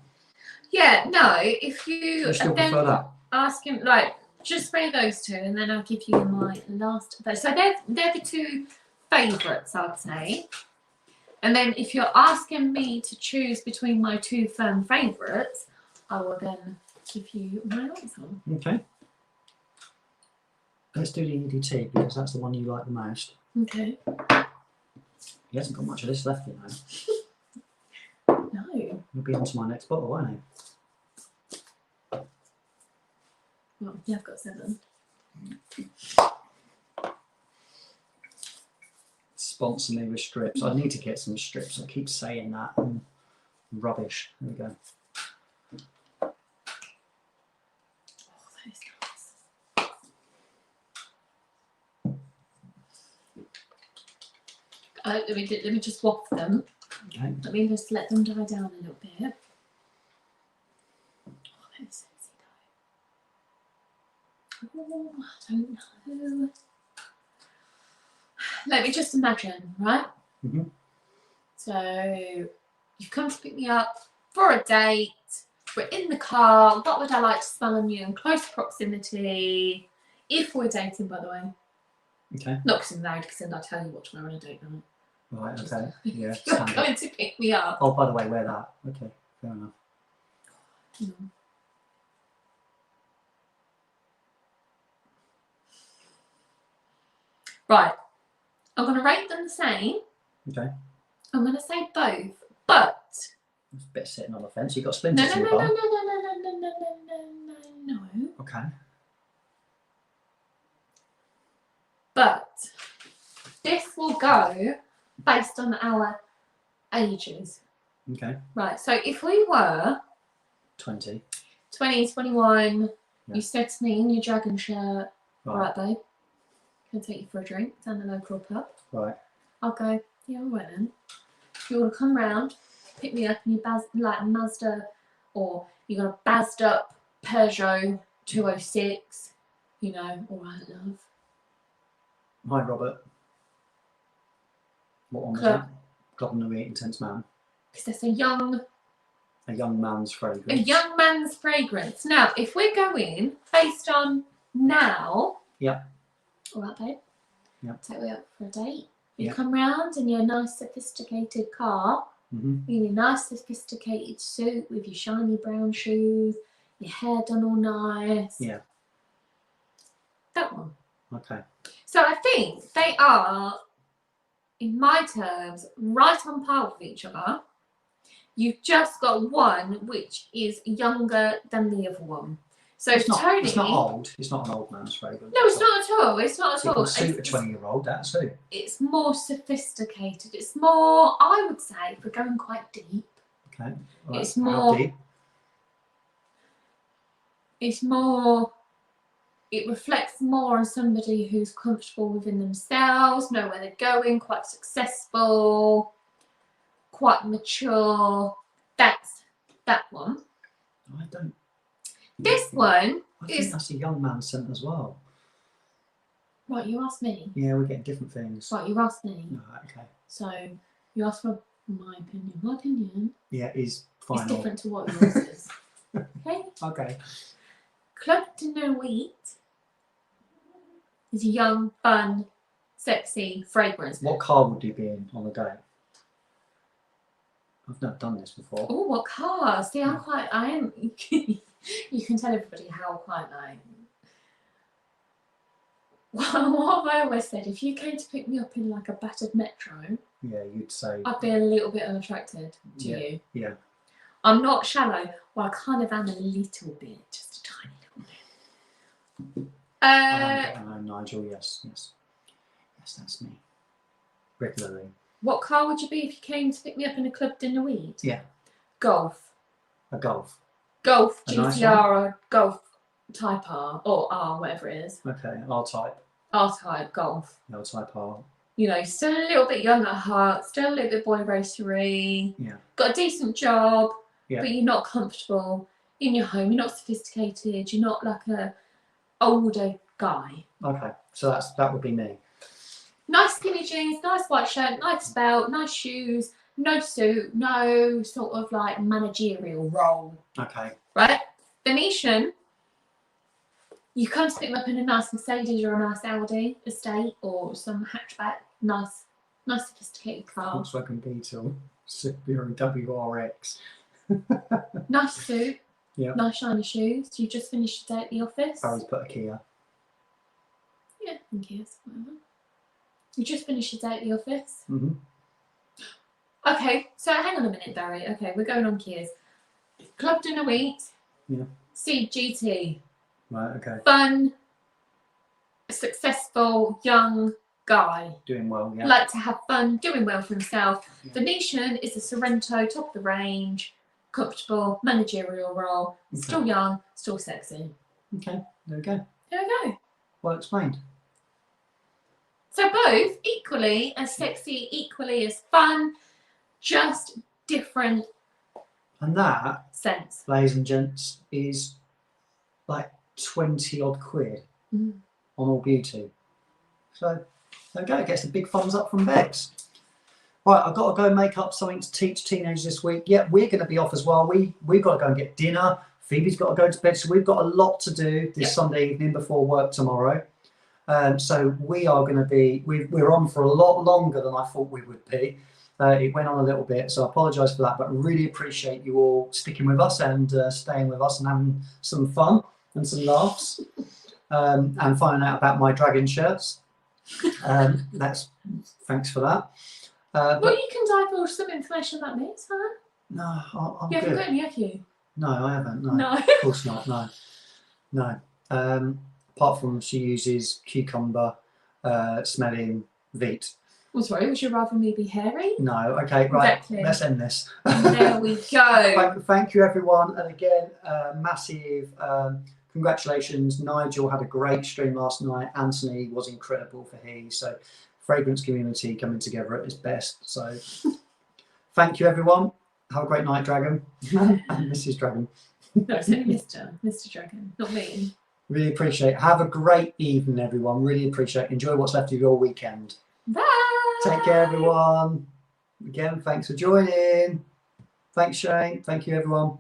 Yeah. No. If you still then prefer that? ask him like just spray those two, and then I'll give you my last. So they're the two favourites, I'd say. And then if you're asking me to choose between my two firm favourites, I will then give you my answer. Okay. Let's do the EDT because that's the one you like the most. Okay. He hasn't got much of this left, you know. No. He'll be on to my next bottle, won't he? Well, yeah, I've got 7. Sponsor me with strips. I need to get some strips. I keep saying that. Rubbish. There we go. Oh, that is nice. Let me just waft them. Okay. Let me just let them die down a little bit. Oh, they're sexy though. Oh, I don't know. Let me just imagine, right? Mm-hmm. So you've come to pick me up for a date. We're in the car. What would I like to smell on you in close proximity? If we're dating, by the way. Okay. Not because I'm married, because then I'll tell you what to wear on a date night. Right, okay. Yeah. If you're going to pick me up. Oh, by the way, wear that. Okay, fair enough. Mm. Right. I'm going to rate them the same. Okay. I'm going to say both, but... It's a bit sitting on the fence. You've got No, splinters no, in no, your no, bum. no, no, no, no, no, no, no, no. Okay. But this will go based on our ages. Okay. Right, so if we were 20. 20, 21, Yeah. you said to me in your dragon shirt, Right. right, babe, can I take you for a drink down the local pub? Right. I'll go, yeah, all right then. You want to come round, pick me up in your like Mazda, or you got a bazzed up Peugeot 206, you know, all right, love. Hi, Robert. What one was Club. that? Club and the Intense Man. Because that's a young man's fragrance. A young man's fragrance. Now, if we're going based on now, yeah, all right, babe. Yeah. Take me out for a date. You Yeah. come round in your nice, sophisticated car, Mm-hmm. in your nice, sophisticated suit with your shiny brown shoes, your hair done all nice. Yeah. That one. Okay. So I think they are, in my terms, right on par with each other. You've just got one which is younger than the other one. So it's not, Tony... It's not old. It's not an old man's fragrance. No, it's not at all. It's not at all. It suit a 20-year-old, that's who. It's more sophisticated. It's more, I would say, if we're going quite deep. Okay. Right. It's How more... deep? It's more... It reflects more on somebody who's comfortable within themselves, know where they're going, quite successful, quite mature. That's that one. I don't... This one I think that's a young man's scent as well. Right, you asked me. Yeah, we're getting different things. Right, you asked me. Right, okay. So, you asked for my opinion. My opinion is final. is different to what yours is. Okay? Okay. Club de Nuit is a young, fun, sexy fragrance. What car would you be in on a date? I've never done this before. Oh, what car? See, I am. You can tell everybody how quite like. Well, what have I always said? If you came to pick me up in like a battered Metro, yeah, you'd say I'd be a little bit unattracted to you. Yeah. I'm not shallow. Well, I kind of am a little bit, just a tiny little bit. I know, Nigel. Yes, that's me. Regularly. What car would you be if you came to pick me up in a Club de Nuit? Yeah. Golf. A Golf. Golf, A nice GTR, or Golf Type R, or R, whatever it is. Okay, R-Type. R-Type, Golf. L-Type R. You know, still a little bit young at heart, still a little bit boy racery. Yeah. Got a decent job, Yeah. but you're not comfortable in your home. You're not sophisticated. You're not like a older guy. Okay, so that would be me. Nice skinny jeans, nice white shirt, nice belt, nice shoes, no suit, no sort of like managerial role. Okay. Right? Venetian, you come to pick them up in a nice Mercedes or a nice Audi estate or some hatchback, nice sophisticated car. Volkswagen Beetle, Subaru WRX. Nice suit. Yeah. Nice shiny shoes. You just finished your day at the office. Barry's put a Kia. Yeah, and Kias, whatever. You just finished your day at the office. Mm-hmm. Okay, so hang on a minute, Barry. Okay, we're going on Kias. Club de Nuit. Yeah. CGT. Right, okay. Fun, successful, young guy. Doing well, yeah. Like to have fun, doing well for himself. Yeah. Venetian is a Sorrento, top of the range, comfortable, managerial role, Okay. still young, still sexy. Okay, there we go. There we go. Well explained. So both equally as sexy, equally as fun, just different. And that, sense. ladies and gents, is like 20 odd quid on All Beauty. So there we go, gets a big thumbs up from Bex. Right, I've got to go make up something to teach teenagers this week. Yeah, we're going to be off as well. We've got to go and get dinner. Phoebe's got to go to bed. So we've got a lot to do this Sunday evening before work tomorrow. So we are going to be, we're on for a lot longer than I thought we would be. It went on a little bit, so I apologise for that, but really appreciate you all sticking with us and staying with us and having some fun and some laughs and finding out about my dragon shirts. Thanks for that. Well, you can divulge some information about me, huh? No, I'm you good. haven't got any, have you? No, I haven't. No. Of course not. No. Apart from she uses cucumber smelling Veet. I'm sorry, would you rather me be hairy? No, okay, right. Exactly. Let's end this. There we go. Thank you, everyone. And again, massive congratulations. Nigel had a great stream last night. Anthony was incredible for his. So, fragrance community coming together at its best. So, thank you, everyone. Have a great night, Dragon. And Mrs. Dragon. No, it's only Mr. Dragon, not me. Really appreciate it. Have a great evening, everyone. Really appreciate it. Enjoy what's left of your weekend. Bye. Take care, everyone. Again, thanks for joining. Thanks, Shane. Thank you, everyone.